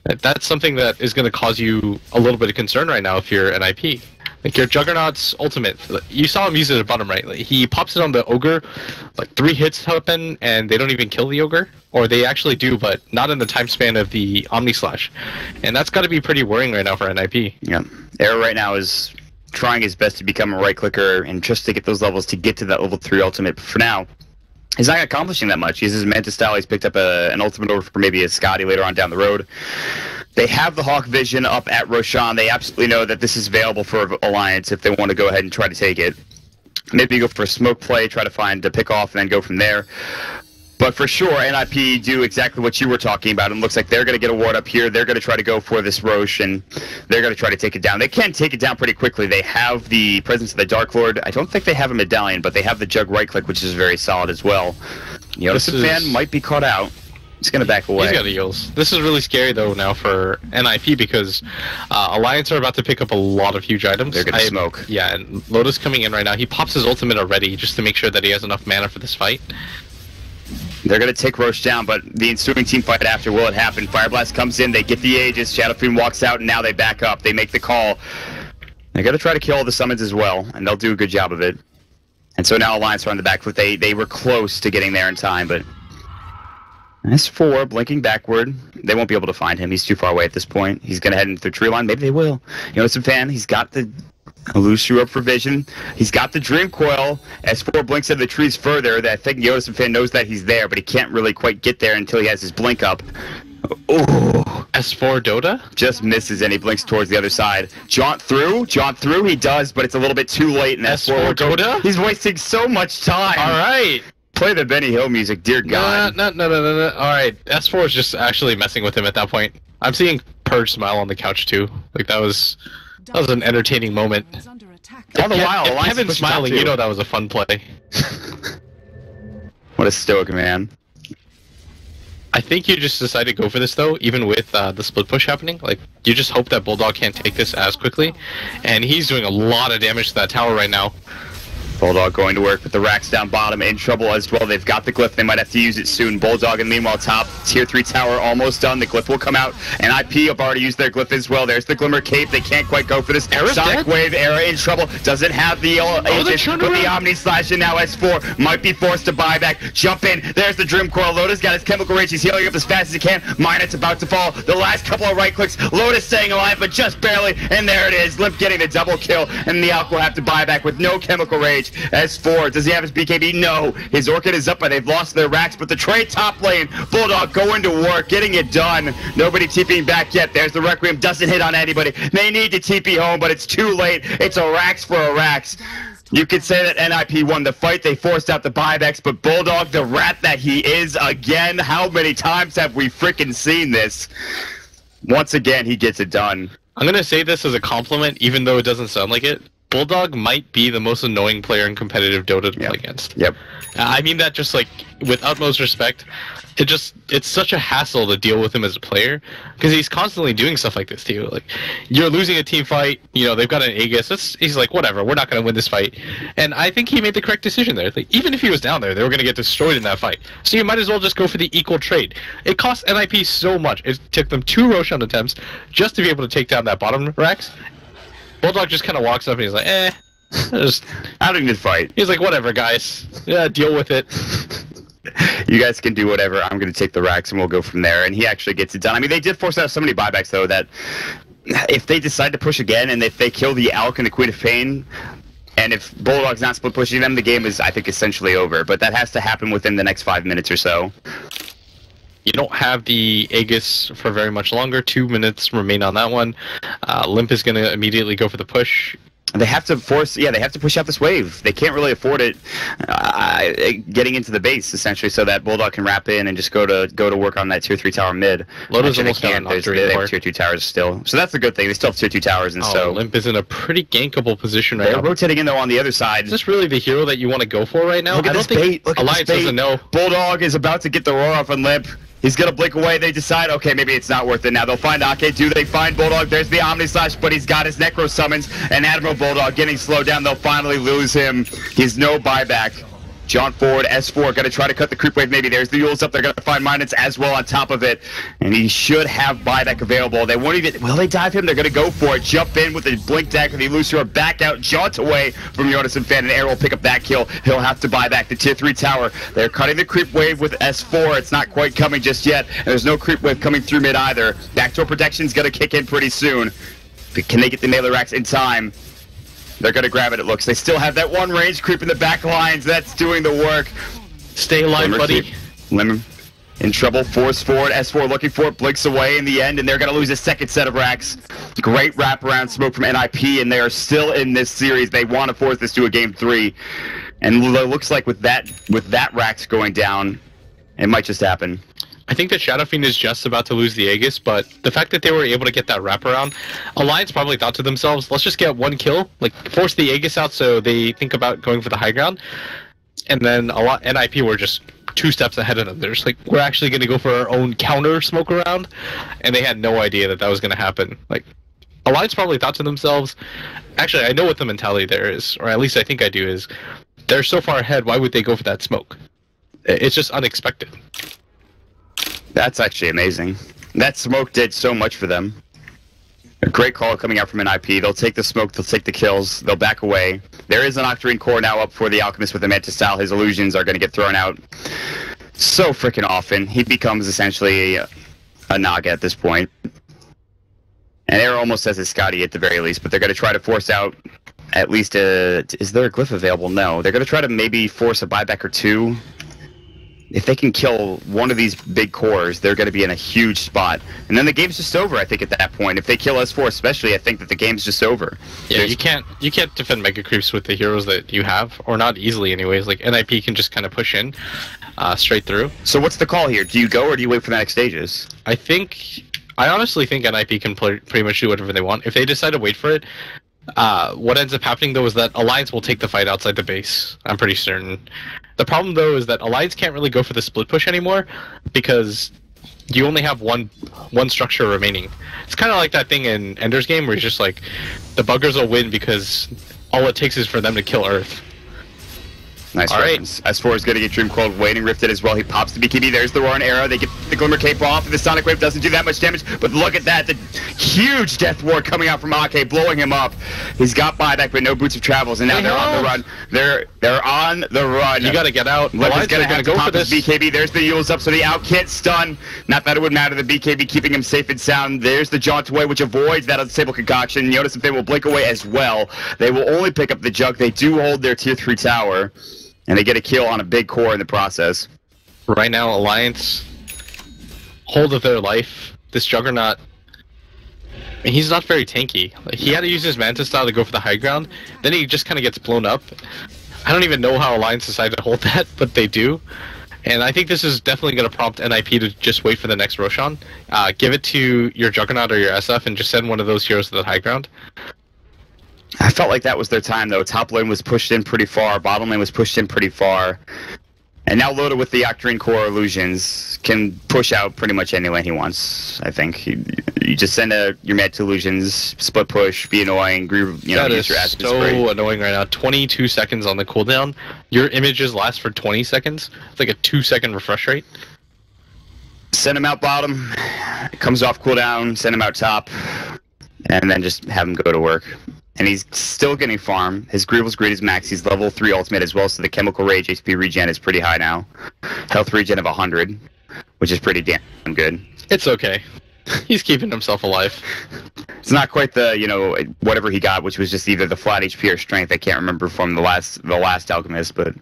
That's something that is going to cause you a little bit of concern right now if you're an NiP. Like, your Juggernaut's ultimate, you saw him use it at the bottom right. Like, he pops it on the Ogre, like 3 hits happen, and they don't even kill the Ogre. Or they actually do, but not in the time span of the Omni Slash. And that's got to be pretty worrying right now for NiP. Yeah, Arrow right now is trying his best to become a right clicker and just to get those levels to get to that level 3 ultimate. But for now, he's not accomplishing that much. He has his Manta style. He's picked up an ultimate over for maybe a Scotty later on down the road. They have the Hawk Vision up at Roshan. They absolutely know that this is available for Alliance if they want to go ahead and try to take it. Maybe go for a smoke play, try to find a pick off, and then go from there. But for sure, NiP do exactly what you were talking about, and it looks like they're going to get a ward up here. They're going to try to go for this Roche, and they're going to try to take it down. They can take it down pretty quickly. They have the presence of the Dark Lord. I don't think they have a medallion, but they have the Jug right click, which is very solid as well. Yoda fan might be caught out. He's going to back away. He's got heals. This is really scary, though, now for NiP, because Alliance are about to pick up a lot of huge items. They're going to smoke. Yeah, and Loda's coming in right now. He pops his ultimate already just to make sure that he has enough mana for this fight. They're going to take Roche down, but the ensuing team fight after, will it happen? Fireblast comes in, they get the Aegis, Shadow Fiend walks out, and now they back up. They make the call. They're going to try to kill all the summons as well, and they'll do a good job of it. And so now Alliance are on the back foot. They were close to getting there in time, but S4 blinking backward. They won't be able to find him. He's too far away at this point. He's going to head into the tree line. Maybe they will. Some fan. He's got the Elusive up for vision. He's got the Dream Coil. S4 blinks into the trees further. I think Yoda fan knows that he's there, but he can't really quite get there until he has his blink up. Ooh. S4 Dota? Just misses and he blinks towards the other side. Jaunt through, he does, but it's a little bit too late. And S4 Dota? He's wasting so much time. Alright. Play the Benny Hill music, dear God. No. Alright, S4 is just actually messing with him at that point. I'm seeing Purge smile on the couch too. Like, that was an entertaining moment. All the while, if Kevin's smiling, you know that was a fun play. What a stoic man. I think you just decide to go for this though, even with the split push happening. Like, you just hope that Bulldog can't take this as quickly. And he's doing a lot of damage to that tower right now. Bulldog going to work with the racks down bottom, in trouble as well. They've got the glyph, they might have to use it soon. Bulldog, and meanwhile top, tier 3 tower almost done. The glyph will come out, and NiP have already used their glyph as well. There's the Glimmer Cape, they can't quite go for this. Sonic Wave, Era in trouble, doesn't have the Aegis, but the Omni Slash, and now S4 might be forced to buy back. Jump in, there's the Dream Coil. Loda's got his Chemical Rage, he's healing up as fast as he can. Minot's about to fall, the last couple of right clicks. Loda's staying alive, but just barely, and there it is. Limp getting the double kill, and the Alk will have to buy back with no Chemical Rage. S4, does he have his BKB? No. His Orchid is up, but they've lost their racks. But the trade top lane, Bulldog going to work, getting it done. Nobody TPing back yet. There's the Requiem, doesn't hit on anybody. They need to TP home, but it's too late. It's a racks for a racks. You could say that NiP won the fight. They forced out the buybacks, but Bulldog, the rat that he is, again, how many times have we freaking seen this? Once again, he gets it done. I'm gonna say this as a compliment, even though it doesn't sound like it. Bulldog might be the most annoying player in competitive Dota to play against. Yep. I mean that just like with utmost respect. It's such a hassle to deal with him as a player because he's constantly doing stuff like this to you. Like, you're losing a team fight, you know, they've got an Aegis. He's like, whatever, we're not going to win this fight. And I think he made the correct decision there. Like, even if he was down there, they were going to get destroyed in that fight. So you might as well just go for the equal trade. It cost NiP so much. It took them 2 Roshan attempts just to be able to take down that bottom Rax. Bulldog just kind of walks up and he's like, I don't need to fight. He's like, whatever, guys. Yeah, deal with it. You guys can do whatever. I'm going to take the racks and we'll go from there. And he actually gets it done. I mean, they did force out so many buybacks, though, that if they decide to push again and if they kill the Alk and the Queen of Pain, and if Bulldog's not split pushing them, the game is, I think, essentially over. But that has to happen within the next 5 minutes or so. You don't have the Aegis for very much longer. 2 minutes remain on that one. Limp is going to immediately go for the push. They have to they have to push out this wave. They can't really afford it getting into the base, essentially, so that Bulldog can wrap in and just go to work on that tier 3 tower mid. Loda's almost got they have tier 2 towers still. So that's the good thing. They still have tier 2 towers, and so Limp is in a pretty gankable position right now. They're rotating in, though, on the other side. Is this really the hero that you want to go for right now? Look at this bait. Look at Alliance this bait. doesn't know. Bulldog is about to get the roar off on Limp. He's going to blink away. They decide, okay, maybe it's not worth it now. They'll find Ake. Do they find Bulldog? There's the Omni Slash, but he's got his Necro Summons. And Admiral Bulldog getting slowed down. They'll finally lose him. He's no buyback. John Ford, S4, going to try to cut the creep wave. Maybe there's the Yules up. They're going to find Minus as well on top of it. And he should have buyback available. They won't even... Will they dive him? They're going to go for it. Jump in with a blink deck with the Elusior. Back out. Jaunt away from Jonas and Fan. And Air will pick up that kill. He'll have to buy back the tier 3 tower. They're cutting the creep wave with S4. It's not quite coming just yet. And there's no creep wave coming through mid either. Backdoor protection's going to kick in pretty soon. But can they get the melee racks in time? They're going to grab it, it looks. They still have that one range creep in the back lines. That's doing the work. Stay alive, buddy. Lemon in trouble. Force forward. S4 looking for it. Blinks away in the end, and they're going to lose a second set of racks. Great wraparound smoke from NiP, and they are still in this series. They want to force this to a game 3. And it looks like with that racks going down, it might just happen. I think that Shadow Fiend is just about to lose the Aegis, but the fact that they were able to get that wraparound, Alliance probably thought to themselves, let's just get 1 kill, like force the Aegis out so they think about going for the high ground. And then NiP were just 2 steps ahead of them. They're just like, we're actually going to go for our own counter smoke around, and they had no idea that that was going to happen. Like, Alliance probably thought to themselves, actually, I know what the mentality there is, or at least I think I do, is they're so far ahead, why would they go for that smoke? It's just unexpected. That's actually amazing. That smoke did so much for them. A great call coming out from NiP. They'll take the smoke, they'll take the kills, they'll back away. There is an Octarine core now up for the Alchemist with the Mantis style. His illusions are going to get thrown out so freaking often. He becomes essentially a Naga at this point. And Air almost has his Scotty at the very least, but they're going to try to force out at least a... Is there a glyph available? No. They're going to try to maybe force a buyback or 2. If they can kill one of these big cores, they're going to be in a huge spot. And then the game's just over, I think, at that point. If they kill S4 especially, I think that the game's just over. Yeah, you can't defend Mega Creeps with the heroes that you have, or not easily anyways. Like, NiP can just kind of push in straight through. So what's the call here? Do you go or do you wait for the next stages? I honestly think NiP can pretty much do whatever they want. If they decide to wait for it, what ends up happening, though, is that Alliance will take the fight outside the base. I'm pretty certain. The problem, though, is that Alliance can't really go for the split push anymore because you only have one structure remaining. It's kind of like that thing in Ender's Game where it's just like, the buggers will win because all it takes is for them to kill Earth. Nice reference. S4 is going to get Dream Coiled, waiting rifted as well. He pops the BKB. There's the Roaring Arrow. They get the Glimmer Cape off, and the Sonic Wave doesn't do that much damage. But look at that. The huge Death Ward coming out from Ake, blowing him up. He's got buyback, but no Boots of Travels, and now they're on the run. They're on the run. You got to get out. Limp is going to have to pop his BKB. There's the Yules up, so the out can't stun. Not that it would matter. The BKB keeping him safe and sound. There's the Jaunt away, which avoids that Unstable Concoction. Jonas and Finn will blink away as well. They will only pick up the Jug. They do hold their tier 3 tower. And they get a kill on a big core in the process. Right now, Alliance, hold of their life. This Juggernaut, he's not very tanky. He had to use his Mantis style to go for the high ground. Then he just kind of gets blown up. I don't even know how Alliance decided to hold that, but they do. And I think this is definitely going to prompt NiP to just wait for the next Roshan. Give it to your Juggernaut or your SF and just send one of those heroes to the high ground. I felt like that was their time, though. Top lane was pushed in pretty far. Bottom lane was pushed in pretty far. And now Loda with the Octarine Core Illusions can push out pretty much any lane he wants, I think. You just send your mad 2 Illusions, split push, be annoying, use your acid spray. So annoying right now. 22 seconds on the cooldown. Your images last for 20 seconds. It's like a 2-second refresh rate. Send him out bottom, comes off cooldown, send him out top, and then just have him go to work. And he's still getting farm. His Grievel's Greed is max. He's level 3 ultimate as well, so the Chemical Rage HP regen is pretty high now. Health regen of 100, which is pretty damn good. It's okay. He's keeping himself alive. It's not quite the, whatever he got, which was just either the flat HP or strength. I can't remember from the last Alchemist, but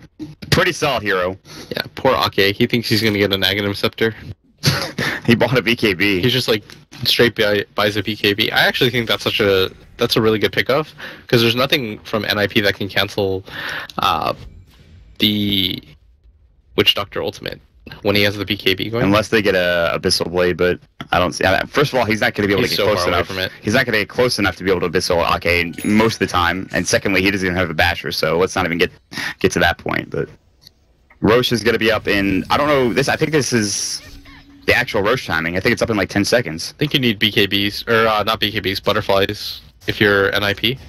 pretty solid hero. Yeah, poor Ake. He thinks he's going to get an Aghanim Scepter. He bought a BKB. He's just like straight buys a BKB. I actually think that's a really good pickup because there's nothing from NiP that can cancel the Witch Doctor Ultimate when he has the BKB going. Unless they get a Abyssal Blade, but I don't see. First of all, he's not going to be able to get close enough. From it. He's not going to get close enough to be able to Abyssal Ake most of the time. And secondly, he doesn't even have a Basher, so let's not even get to that point. But Roche is going to be up in. I don't know. I think this is the actual Roche timing. I think it's up in like 10 seconds. I think you need BKBs, or not BKBs, butterflies, if you're NiP.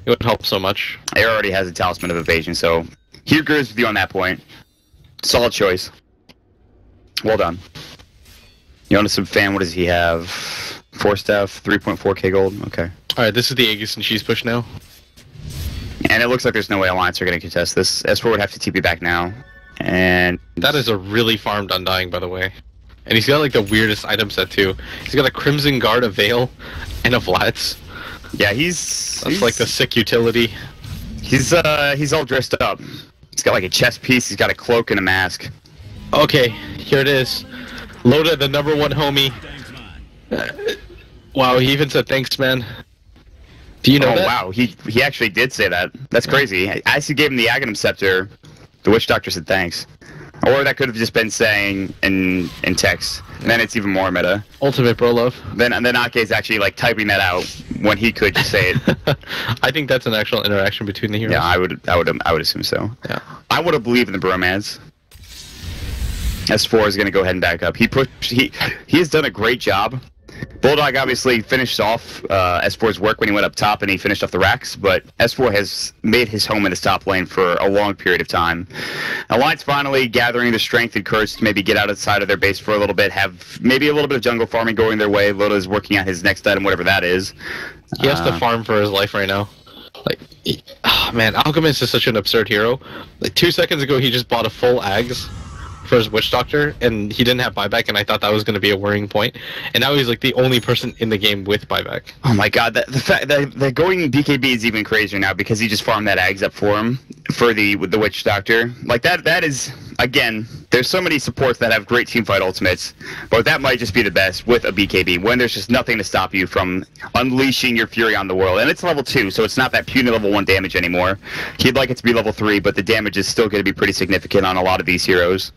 It would help so much. It already has a Talisman of Evasion, so he agrees with you on that point. Solid choice. Well done. Jonas Fan, what does he have? 4 staff, 3.4k gold? Okay. Alright, this is the Aegis and Cheese push now. And it looks like there's no way Alliance are going to contest this. S4 would have to TP back now. And that is a really farmed Undying, by the way. And he's got like the weirdest item set too. He's got a Crimson Guard, a Veil, and a Vlads. Yeah, that's like the sick utility. He's all dressed up. He's got like a chest piece, he's got a cloak and a mask. Okay, here it is. Loda, the #1 homie. Wow, he even said thanks, man. Do you know that? Oh wow, he actually did say that. That's crazy. As he gave him the Aghanim Scepter, the Witch Doctor said thanks. Or that could have just been saying in text. And then it's even more meta. Ultimate bro love. Then Ake's actually like typing that out when he could just say it. I think that's an actual interaction between the heroes. Yeah, I would assume so. Yeah. I would have believed in the bromance. S4 is going to go ahead and back up. He has done a great job. Bulldog obviously finished off S4's work when he went up top and he finished off the racks, but S4 has made his home in his top lane for a long period of time. Alliance finally gathering the strength and courage to maybe get outside of their base for a little bit, have maybe a little bit of jungle farming going their way. Loda is working on his next item, whatever that is. He has to farm for his life right now. Like, man, Alchemist is such an absurd hero. Like 2 seconds ago, he just bought a full Ags for his Witch Doctor, and he didn't have buyback, and I thought that was going to be a worrying point. And now he's like the only person in the game with buyback. Oh my god, the fact that going BKB is even crazier now because he just farmed that Ags up for him for the Witch Doctor. Like that is, again, there's so many supports that have great teamfight ultimates, but that might just be the best with a BKB when there's just nothing to stop you from unleashing your fury on the world. And it's level 2, so it's not that puny level 1 damage anymore. He'd like it to be level 3, but the damage is still going to be pretty significant on a lot of these heroes.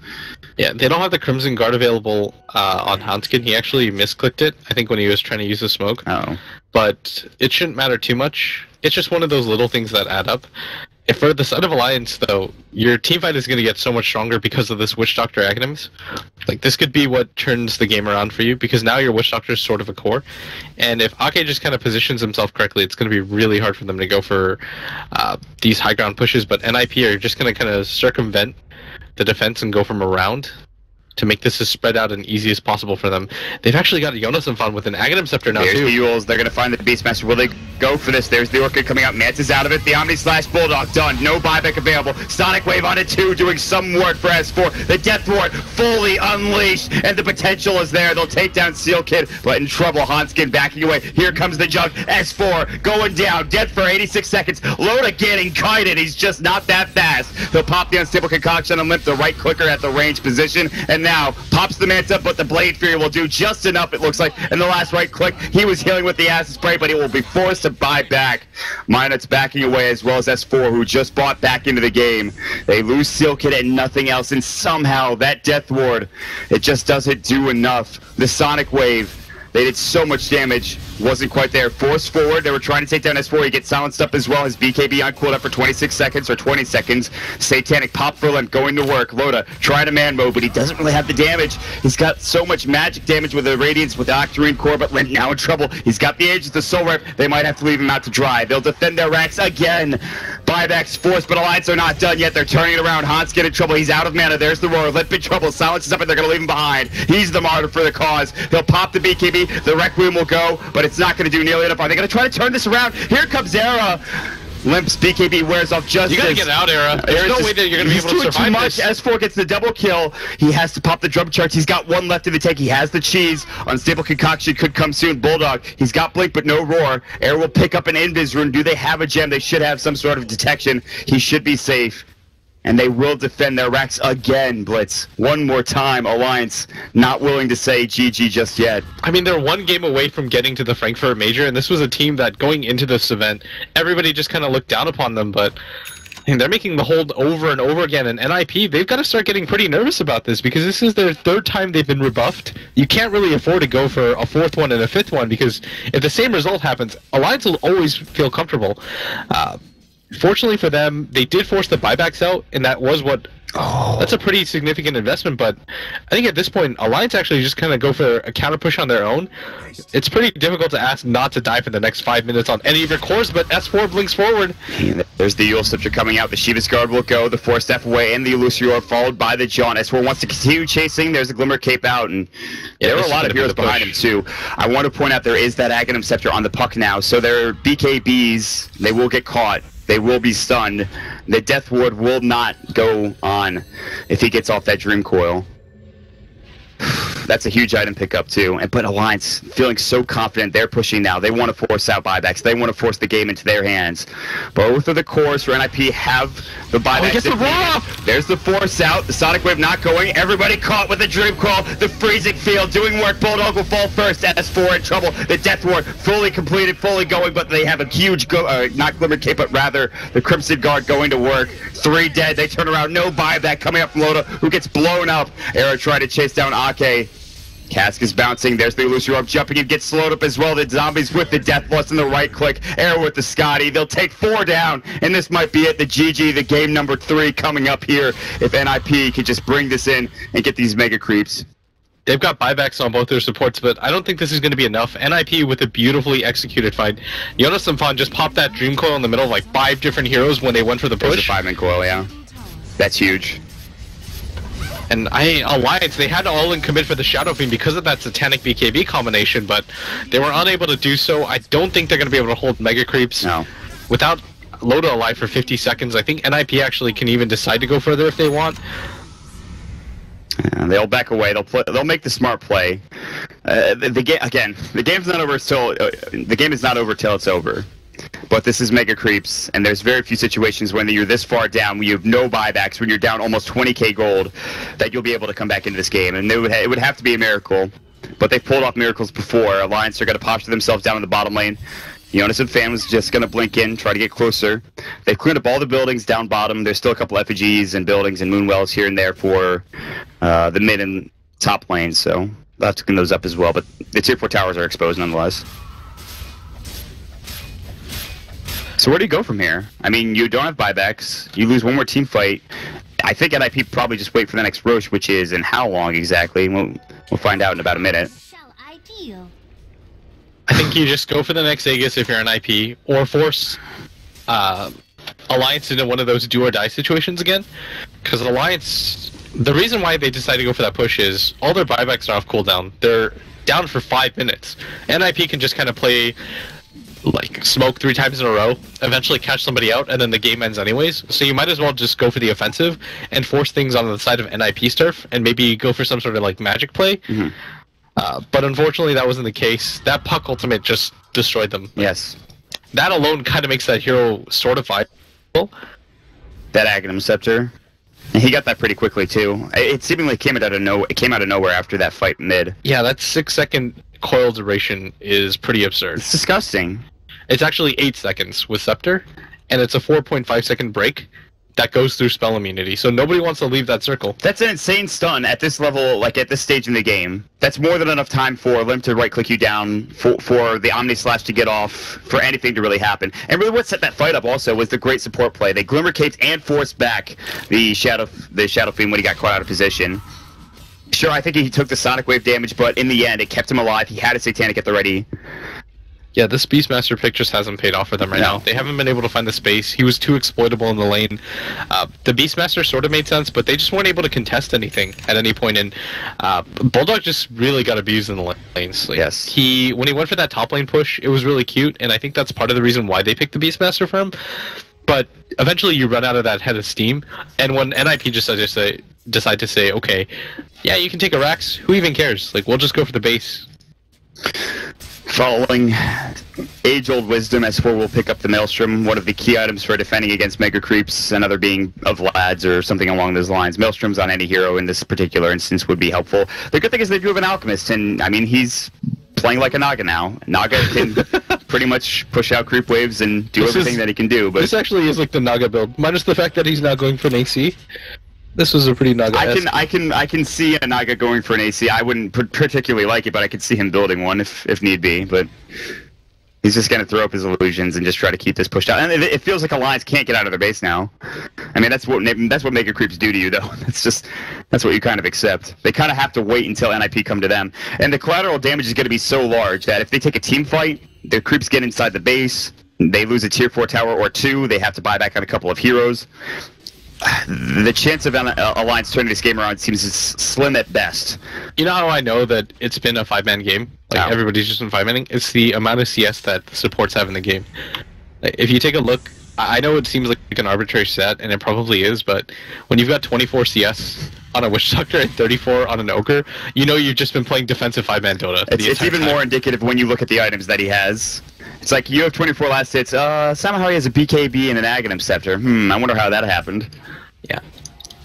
Yeah, they don't have the Crimson Guard available on Hanskin. He actually misclicked it, I think, when he was trying to use the smoke. Oh. But it shouldn't matter too much. It's just one of those little things that add up. If for the side of Alliance, though, your teamfight is going to get so much stronger because of this Witch Doctor Aghanims. Like, this could be what turns the game around for you, because now your Witch Doctor is sort of a core. And if Ake just kind of positions himself correctly, it's going to be really hard for them to go for these high ground pushes. But NiP are just going to kind of circumvent the defense and go from around to make this as spread out and easy as possible for them. They've actually got Jonas and Fun with an Aghanim Scepter now, There's too. the Yules. They're going to find the Beastmaster. Will they go for this? There's the Orchid coming out. Mantis out of it. The Omni Slash Bulldog done. No buyback available. Sonic Wave on it, too, doing some work for S4. The Death Ward fully unleashed, and the potential is there. They'll take down Seal Kid, but in trouble. Hanskin backing away. Here comes the jug. S4 going down. Dead for 86 seconds. Loda getting kited. He's just not that fast. They'll pop the Unstable Concoction and limp the right clicker at the range position, and now pops the Manta, but the Blade Fury will do just enough, it looks like, in the last right click. He was healing with the Acid Spray, but he will be forced to buy back. Minot's backing away, as well as S4, who just bought back into the game. They lose Seal Kid and nothing else, and somehow that Death Ward, it just doesn't do enough. The Sonic Wave They did so much damage. Wasn't quite there. Force forward. They were trying to take down S4. He gets silenced up as well. His BKB on cooldown for 26 seconds or 20 seconds. Satanic pop for Lent going to work. Loda trying to man mode, but he doesn't really have the damage. He's got so much magic damage with the Radiance, with the Octarine core, but Lent now in trouble. He's got the Aegis, the Soul Rip. They might have to leave him out to dry. They'll defend their racks again. Buybacks forced, but Alliance are not done yet. They're turning it around. Hans get in trouble. He's out of mana. There's the Roar. Lent in trouble. Silence is up, and they're going to leave him behind. He's the martyr for the cause. He'll pop the BKB. The Requiem will go, but it's not going to do nearly enough. Are they going to try to turn this around? Here comes Era. Limp's BKB wears off just. You gotta get out, Era. There's no way that you're gonna be able to survive this. S4 gets the double kill. He has to pop the drum charge. He's got one left in the tank. He has the cheese. Unstable concoction could come soon. Bulldog. He's got blink but no roar. Era will pick up an invis rune. Do they have a gem? They should have some sort of detection. He should be safe. And they will defend their racks again, Blitz. One more time, Alliance not willing to say GG just yet. I mean, they're one game away from getting to the Frankfurt Major, and this was a team that, going into this event, everybody just kind of looked down upon them, but they're making the hold over and over again, and NiP, they've got to start getting pretty nervous about this, because this is their third time they've been rebuffed. You can't really afford to go for a fourth one and a fifth one, because if the same result happens, Alliance will always feel comfortable. Fortunately for them, they did force the buybacks out, and that was what... That's a pretty significant investment, but I think at this point, Alliance actually just kind of go for a counter push on their own. It's pretty difficult to ask not to die for the next 5 minutes on any of your cores, but S4 blinks forward. There's the Eul Scepter coming out. The Shiva's Guard will go. The Force Staff away, and the Illusory Orb followed by the John. S4 wants to continue chasing. There's a Glimmer Cape out, and there are a lot of heroes behind him, too. I want to point out there is that Aghanim Scepter on the puck now, so their BKBs, they will get caught. They will be stunned. The Death Ward will not go on if he gets off that Dream Coil. That's a huge item pickup too. But Alliance feeling so confident, they're pushing now. They want to force out buybacks. They want to force the game into their hands. Both of the cores for NiP have the buybacks. There's the force out. The Sonic Wave not going. Everybody caught with the Dream Crawl. The freezing field doing work. Bulldog will fall first. S4 in trouble. The Death Ward fully completed, fully going, but they have a huge not Glimmer Cape, but rather the Crimson Guard going to work. 3 dead. They turn around. No buyback coming up from Loda, who gets blown up. Era trying to chase down Ake. Cask is bouncing. There's the Illusory Orb jumping and gets slowed up as well. The zombies with the Death Lust and the right click. Arrow with the Scotty. They'll take 4 down, and this might be it. The GG, the game number 3 coming up here. If NiP can just bring this in and get these mega creeps. They've got buybacks on both their supports, but I don't think this is going to be enough. NiP with a beautifully executed fight. Jonas and Fan just popped that Dream Coil in the middle of like 5 different heroes when they went for the push. There's a 5-man coil, yeah. That's huge. And Alliance, they had to all-in commit for the Shadow Fiend because of that Satanic BKB combination, but they were unable to do so. I don't think they're going to be able to hold Mega Creeps. No. Without Loda alive for 50 seconds, I think NiP actually can even decide to go further if they want. They'll back away. They'll make the smart play. The game's not over till the game is not over till it's over. But this is Mega Creeps, and there's very few situations when you're this far down, when you have no buybacks, when you're down almost 20k gold, that you'll be able to come back into this game. And it would have to be a miracle. But they've pulled off miracles before. Alliance are going to posture themselves down in the bottom lane. Jonas and Fan was just going to blink in, try to get closer. They've cleaned up all the buildings down bottom. There's still a couple effigies and buildings and moonwells here and there for the mid and top lanes, so they'll have to clean those up as well. But the tier 4 towers are exposed nonetheless. So where do you go from here? I mean, you don't have buybacks. You lose one more team fight. I think NiP probably just wait for the next Roche, which is in how long exactly? We'll find out in about a minute. I think you just go for the next Aegis if you're an NiP, or force Alliance into one of those do or die situations again. Because Alliance, the reason why they decide to go for that push is all their buybacks are off cooldown. They're down for 5 minutes. NiP can just kind of play like smoke 3 times in a row, eventually catch somebody out, and then the game ends anyways. So you might as well just go for the offensive and force things on the side of NiP's turf, and maybe go for some sort of like magic play. Mm-hmm. But unfortunately, that wasn't the case. That puck ultimate just destroyed them. Yes. That alone kind of makes that hero sort of viable. That Aghanim Scepter. And he got that pretty quickly too. It seemingly came out of nowhere after that fight mid. Yeah, that 6-second coil duration is pretty absurd. It's disgusting. It's actually 8 seconds with Scepter, and it's a 4.5-second break. that goes through spell immunity. So nobody wants to leave that circle. That's an insane stun at this level, like at this stage in the game. That's more than enough time for Limp to right-click you down, for the Omni Slash to get off, for anything to really happen. And really what set that fight up also was the great support play. They Glimmer Caped and forced back the Shadow Fiend when he got caught out of position. Sure, I think he took the Sonic Wave damage, but in the end, it kept him alive. He had a Satanic at the ready. Yeah, this Beastmaster pick just hasn't paid off for them right now. They haven't been able to find the space. He was too exploitable in the lane. The Beastmaster sort of made sense, but they just weren't able to contest anything at any point. And Bulldog just really got abused in the lanes. Like, Yes. When he went for that top lane push, it was really cute, and I think that's part of the reason why they picked the Beastmaster for him. But eventually you run out of that head of steam, and when NiP just decide to say, okay, yeah, you can take a Rax, who even cares? Like, we'll just go for the base. Following age-old wisdom, S4 will pick up the Maelstrom, one of the key items for defending against Mega Creeps, another being of Lads or something along those lines. Maelstroms on any hero in this particular instance would be helpful. The good thing is they do have an Alchemist, and I mean, he's playing like a Naga now. Naga can pretty much push out creep waves and do everything that he can do. But this actually is like the Naga build, minus the fact that he's now going for an AC. This was a pretty Naga. I can see a Naga going for an AC. I wouldn't particularly like it, but I could see him building one if need be. But he's just gonna throw up his illusions and just try to keep this pushed out. And it feels like Alliance can't get out of their base now. I mean, that's what Mega Creeps do to you, though. That's what you kind of accept. They kind of have to wait until NiP come to them. And the collateral damage is going to be so large that if they take a team fight, the creeps get inside the base. They lose a tier 4 tower or 2. They have to buy back on a couple of heroes. The chance of Alliance turning this game around seems slim at best. You know how I know that it's been a 5-man game? Like, everybody's just been 5-manning? It's the amount of CS that the supports have in the game. If you take a look, I know it seems like an arbitrary set, and it probably is, but when you've got 24 CS on a Witch Doctor and 34 on an Ogre, you know you've just been playing defensive 5-man Dota. It's even more indicative when you look at the items that he has. It's like, you have 24 last hits, somehow he has a BKB and an Aghanim Scepter. I wonder how that happened. Yeah.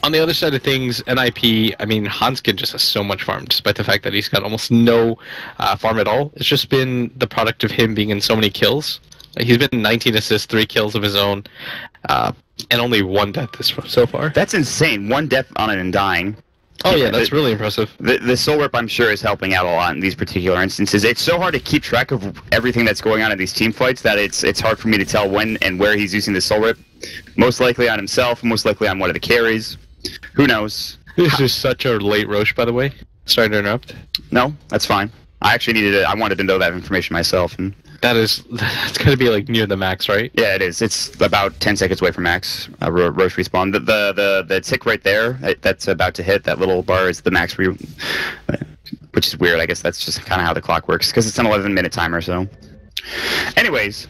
On the other side of things, NiP, I mean, Hanskin just has so much farm, despite the fact that he's got almost no farm at all. It's just been the product of him being in so many kills. He's been 19 assists, 3 kills of his own, and only 1 death so far. That's insane. 1 death on an Undying. Oh yeah, that's really impressive. The Soul Rip, I'm sure, is helping out a lot in these particular instances. It's so hard to keep track of everything that's going on in these team fights that it's hard for me to tell when and where he's using the Soul Rip. Most likely on himself, most likely on one of the carries. Who knows? This is such a late Roche, by the way. Sorry to interrupt. No, that's fine. I actually I wanted to know that information myself. And that's gotta be like near the max, right? yeah, it is. It's about 10 seconds away from max Roche respawn. The tick right there, that's about to hit. That little bar is the max which is weird. I guess that's just kind of how the clock works because it's an 11-minute timer. So, anyways.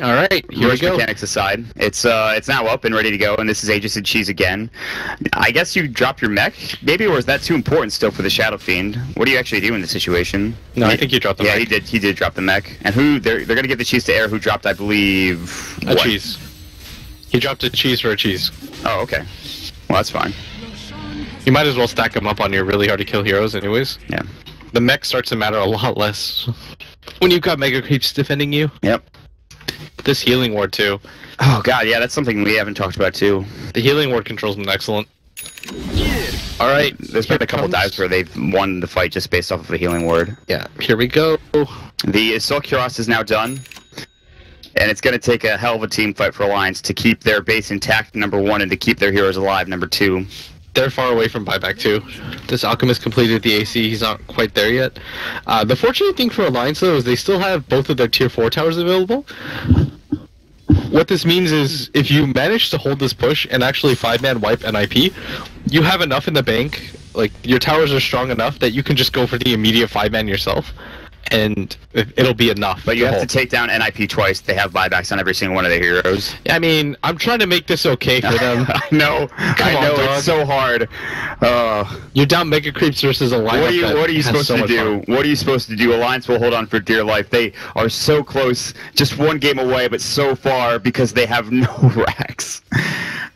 All right, here we go. Mechanics aside, it's now up and ready to go, and this is Aegis and Cheese again. I guess you drop your mech, maybe, or is that too important still for the Shadow Fiend? What do you actually do in this situation? No, I think you dropped the mech. Yeah, he did drop the mech. And who they're gonna give the cheese to Air, who dropped, I believe, a cheese. He dropped a cheese for a cheese. Oh, okay. Well, that's fine. You might as well stack them up on your really hard to kill heroes, anyways. Yeah. The mech starts to matter a lot less when you've got Mega Creeps defending you. Yep. This healing ward too. Oh god, yeah, that's something we haven't talked about too. The healing ward control's been excellent. All right, there's been a couple dives where they've won the fight just based off of the healing ward. Yeah, here we go. The Assault Kuros is now done, and it's going to take a hell of a team fight for Alliance to keep their base intact, number 1, and to keep their heroes alive, number 2. They're far away from buyback too. This Alchemist completed the AC. He's not quite there yet. The fortunate thing for Alliance though is they still have both of their tier 4 towers available. What this means is if you manage to hold this push and actually 5-man wipe NiP, you have enough in the bank. Like your towers are strong enough that you can just go for the immediate 5-man yourself. And it'll be enough. But you have to take down NiP twice. They have buybacks on every single one of their heroes. I mean, I'm trying to make this okay for them. I know. I know. It's so hard. You're down Mega Creeps versus a lineup. What are you supposed to do? What are you supposed to do? Alliance will hold on for dear life. They are so close, just one game away, but so far because they have no racks.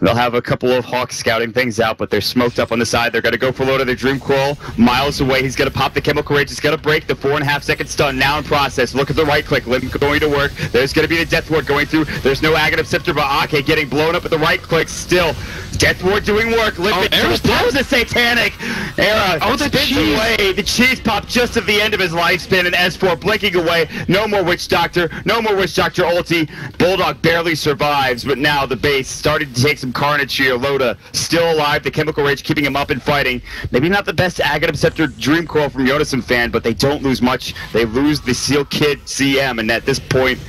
They'll have a couple of Hawks scouting things out, but they're smoked up on the side. They're going to go for load of their Dream Coil. Miles away. He's going to pop the Chemical Rage. He's going to break the 4.5 second stun now in process. Look at the right click. Limp going to work. There's going to be the Death Ward going through. There's no Aghanim Scepter, but Ake getting blown up at the right click still. Death Ward doing work. Limp that was a Satanic. Era spins away. The cheese pop just at the end of his lifespan, and S4 blinking away. No more Witch Doctor. No more Witch Doctor ulti. Bulldog barely survives, but now the base started to take some carnage here. Loda still alive. The Chemical Rage keeping him up and fighting. Maybe not the best Aghanim Scepter Dream Coil from Yonason fan, but they don't lose much. They lose the Seal Kid CM, and at this point,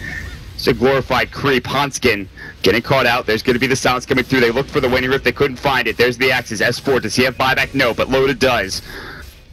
it's a glorified creep. Hanskin getting caught out. There's going to be the sounds coming through. They looked for the Waning Rift. They couldn't find it. There's the Axes. S4. Does he have buyback? No, but Loda does.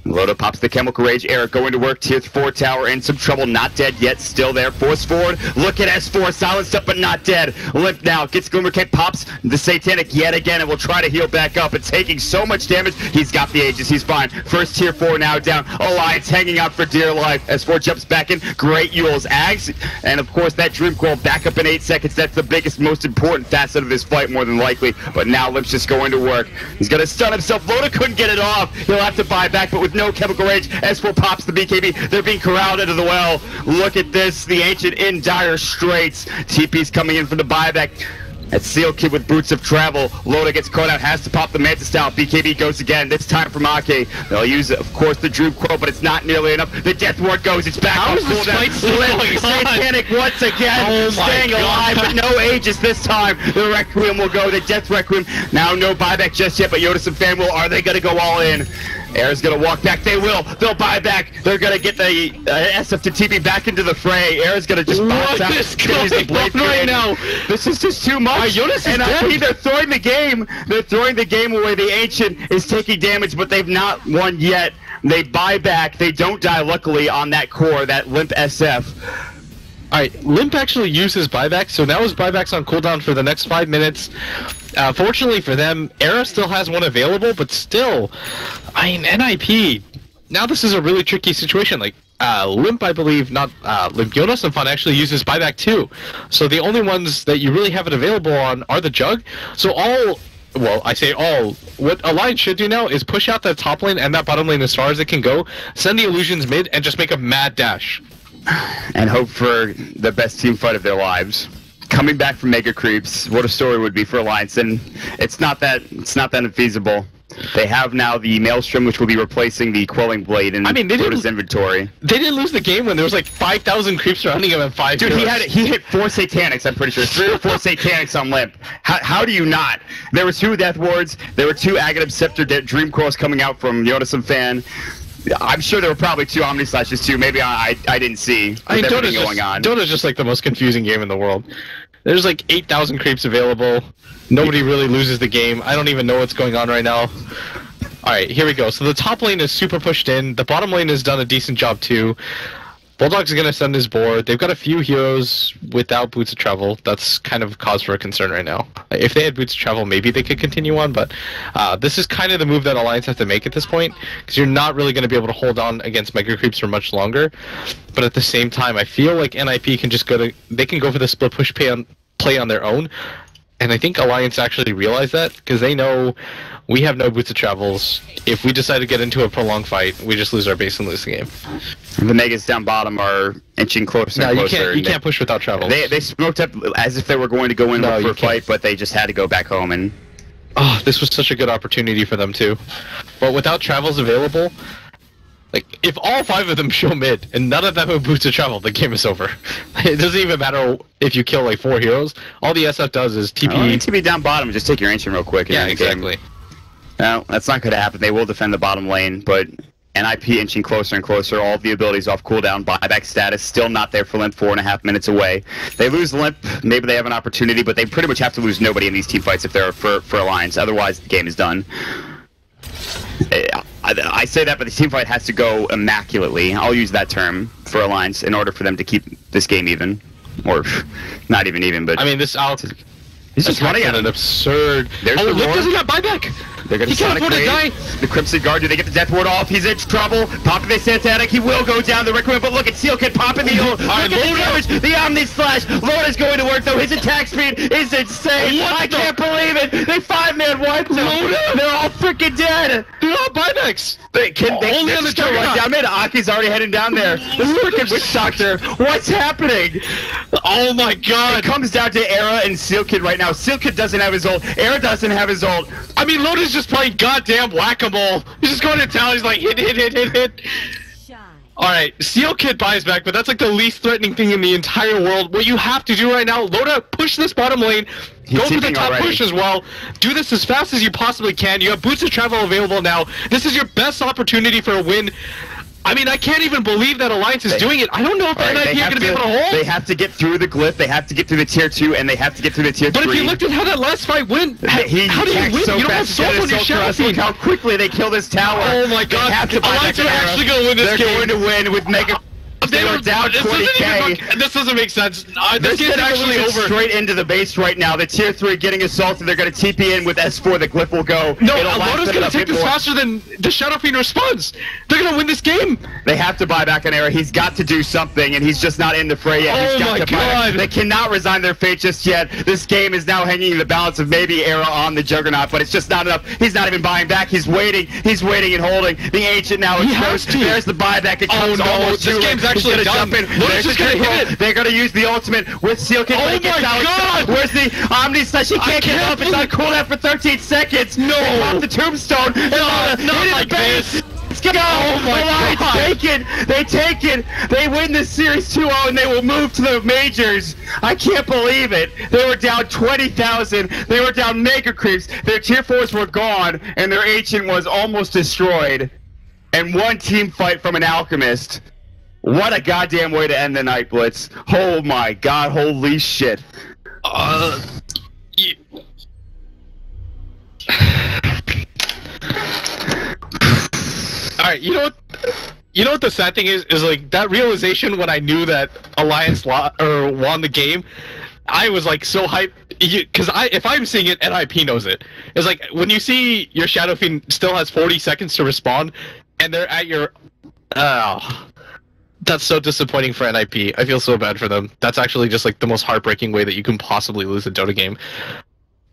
Loda pops the Chemical Rage. Eric going to work. Tier 4 tower in some trouble. Not dead yet. Still there. Force forward. Look at S4. Silenced up but not dead. Limp now. Gets Glimmer Kick. Pops the Satanic yet again and will try to heal back up. It's taking so much damage. He's got the Aegis. He's fine. First Tier 4 now down. Alliance hanging out for dear life. S4 jumps back in. Great Yules. Ags. And of course that Dream Coil back up in 8 seconds. That's the biggest, most important facet of this fight more than likely. But now Limp's just going to work. He's going to stun himself. Loda couldn't get it off. He'll have to buy back, but with no Chemical Rage, S4 pops the BKB. They're being corralled into the well. Look at this. The Ancient in dire straits. TP's coming in for the buyback. At Seal Kid with Boots of Travel. Loda gets caught out. Has to pop the Manta Style. BKB goes again. This time from Ake. They'll use, of course, the Dream Coil, but it's not nearly enough. The Death Ward goes. It's back on cooldown. Satanic once again. Staying alive, but no Aegis this time. The Requiem will go. The Death Requiem. Now no buyback just yet, but Yodason fan will. Are they going to go all in? Air's gonna walk back. They will. They'll buy back. They're gonna get the SF to TP back into the fray. Air's gonna just bounce out. What is going on right now? This is just too much. Jonas is dead. They're throwing the game. They're throwing the game away. The Ancient is taking damage, but they've not won yet. They buy back. They don't die, luckily, on that core, that Limp SF. Alright, Limp actually uses buyback, so now his buyback's on cooldown for the next 5 minutes. Fortunately for them, Era still has one available, but still, I mean, NiP, now this is a really tricky situation. Like, Limp, I believe, not Limp, Yonason fan actually uses buyback too. So the only ones that you really have it available on are the Jug. So well, I say all. What Alliance should do now is push out that top lane and that bottom lane as far as it can go, send the illusions mid, and just make a mad dash. And hope for the best team fight of their lives. Coming back from Mega Creeps, what a story would be for Alliance, and it's not that unfeasible. They have now the Maelstrom, which will be replacing the Quelling Blade in Loda's inventory. They didn't lose the game when there was like 5,000 creeps surrounding him and 5 Dude, he hit 4 Satanics, I'm pretty sure. 3 or 4 Satanics on Limp. How do you not? There were 2 Death Wards, there were 2 Aghanim Scepter Dream Coils coming out from Yonason fan. I'm sure there were probably 2 Omni Slashes too. Maybe I didn't see. I mean, Dota's just like the most confusing game in the world. There's like 8,000 creeps available. Nobody really loses the game. I don't even know what's going on right now. Alright, here we go. So the top lane is super pushed in. The bottom lane has done a decent job too. Bulldog's gonna send his board. They've got a few heroes without Boots of Travel. That's kind of cause for a concern right now. If they had Boots of Travel, maybe they could continue on, but this is kind of the move that Alliance has to make at this point, because you're not really going to be able to hold on against Mega Creeps for much longer. But at the same time, I feel like NiP can just they can go for the split push play on their own. And I think Alliance actually realized that, because they know we have no Boots of Travels. If we decide to get into a prolonged fight, we just lose our base and lose the game. The Megas down bottom are inching closer and closer. You can't push without Travels. They smoked up as if they were going to go in for a fight, but they just had to go back home. And oh, this was such a good opportunity for them too. But without Travels available, like, if all 5 of them show mid, and none of them have Boots of Travel, the game is over. It doesn't even matter if you kill, like, 4 heroes. All the SF does is TP... TP down bottom, just take your Ancient real quick. Yeah, exactly. No, that's not going to happen. They will defend the bottom lane, but NiP inching closer and closer. All of the abilities off cooldown. Buyback status still not there for Limp, 4.5 minutes away. They lose Limp, maybe they have an opportunity, but they pretty much have to lose nobody in these team fights if they're for Alliance. Otherwise, the game is done. I say that, but the team fight has to go immaculately. I'll use that term for Alliance in order for them to keep this game even. Or, not even, but... I mean, this Alex... He's just running at an absurd... There's the Limp doesn't got buyback! They're gonna Sonic Raid. The Crimson Guard, do they get the Death Ward off? He's in trouble. Popping the Satanic, he will go down the Requiem, but look at Seal Kid popping the ult. Look at the damage, the Omni Slash. Loda's going to work though, his attack speed is insane. I can't believe it. wiped them. They're all freaking dead. They're all buybacks. They Only on the just gonna run Juggernaut. down mid. Aki's already heading down there. This freaking witch doctor. What's happening? Oh my god. It comes down to Era and Seal Kid right now. Seal Kid doesn't have his ult. Era doesn't have his ult. I mean, Loda's just playing goddamn whack-a-mole. He's just going to town. He's like, hit. Alright, Seal Kid buys back, but that's like the least threatening thing in the entire world. What you have to do right now, Loda, push this bottom lane. He's Go for the TPing top already. push as well. Do this as fast as you possibly can. You have boots of travel available now. This is your best opportunity for a win. I mean, I can't even believe that Alliance is doing it. I don't know if Alright, NiP are going to be able to hold. They have to get through the glyph, they have to get through the tier 2, and they have to get through the tier 3. But if you looked at how that last fight went, how do you attacked win? so You don't have fast to get soul on his your ult shadow for us. Look feed. how quickly they kill this tower. Oh my god, They have to buy Alliance back are Era. actually going to win this They're game. going to win with Mega. They were down this 20k. This doesn't make sense. This This is game's actually actually over. straight into the base right now. The tier 3 getting assaulted. They're going to TP in with S4. The glyph will go. No, It'll last Loda's them going a to take bit this more. faster than the Shadow Fiend responds. They're going to win this game. They have to buy back an Era. He's got to do something, and he's just not in the fray yet. Oh He's got my to buy back. God. They cannot resign their fate just yet. This game is now hanging in the balance of maybe Era on the Juggernaut, but it's just not enough. He's not even buying back. He's waiting. He's waiting and holding. The Ancient now He exposed. has to. There's the buyback. It Oh, comes no. almost This too late. game's He's actually gonna done. jump in. Loda's There's just the gonna hit control. it. They're going to use the ultimate with Seal Kid. Oh but it gets my Alex. God. Where's the Omni Slash? He can't get can't up. It's on cooldown for 13 seconds. No. They pop the tombstone. not Hit the like base. this. Let's go! Oh my Alliance God. take it! They take it! They win this series 2-0 and they will move to the majors! I can't believe it! They were down 20,000, they were down mega creeps, their tier 4s were gone, and their ancient was almost destroyed. And one team fight from an alchemist. What a goddamn way to end the night, Blitz. Oh my god, holy shit. Alright, you know what the sad thing is like that realization when I knew that Alliance won the game, I was like so hyped because if I'm seeing it, NiP knows it. It's like when you see your Shadow Fiend still has 40 seconds to respond, and they're at your that's so disappointing for NiP. I feel so bad for them. That's actually just like the most heartbreaking way that you can possibly lose a Dota game.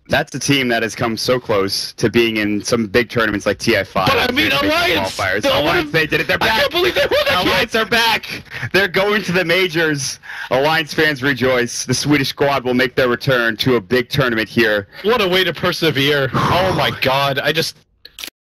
That's a team that has come so close to being in some big tournaments like TI5. But I mean, Alliance! Qualifiers. They Alliance, they did it. They're I back. can't believe they won that game! Alliance are back. They're going to the majors. Alliance fans rejoice. The Swedish squad will make their return to a big tournament here. What a way to persevere. Oh my god, I just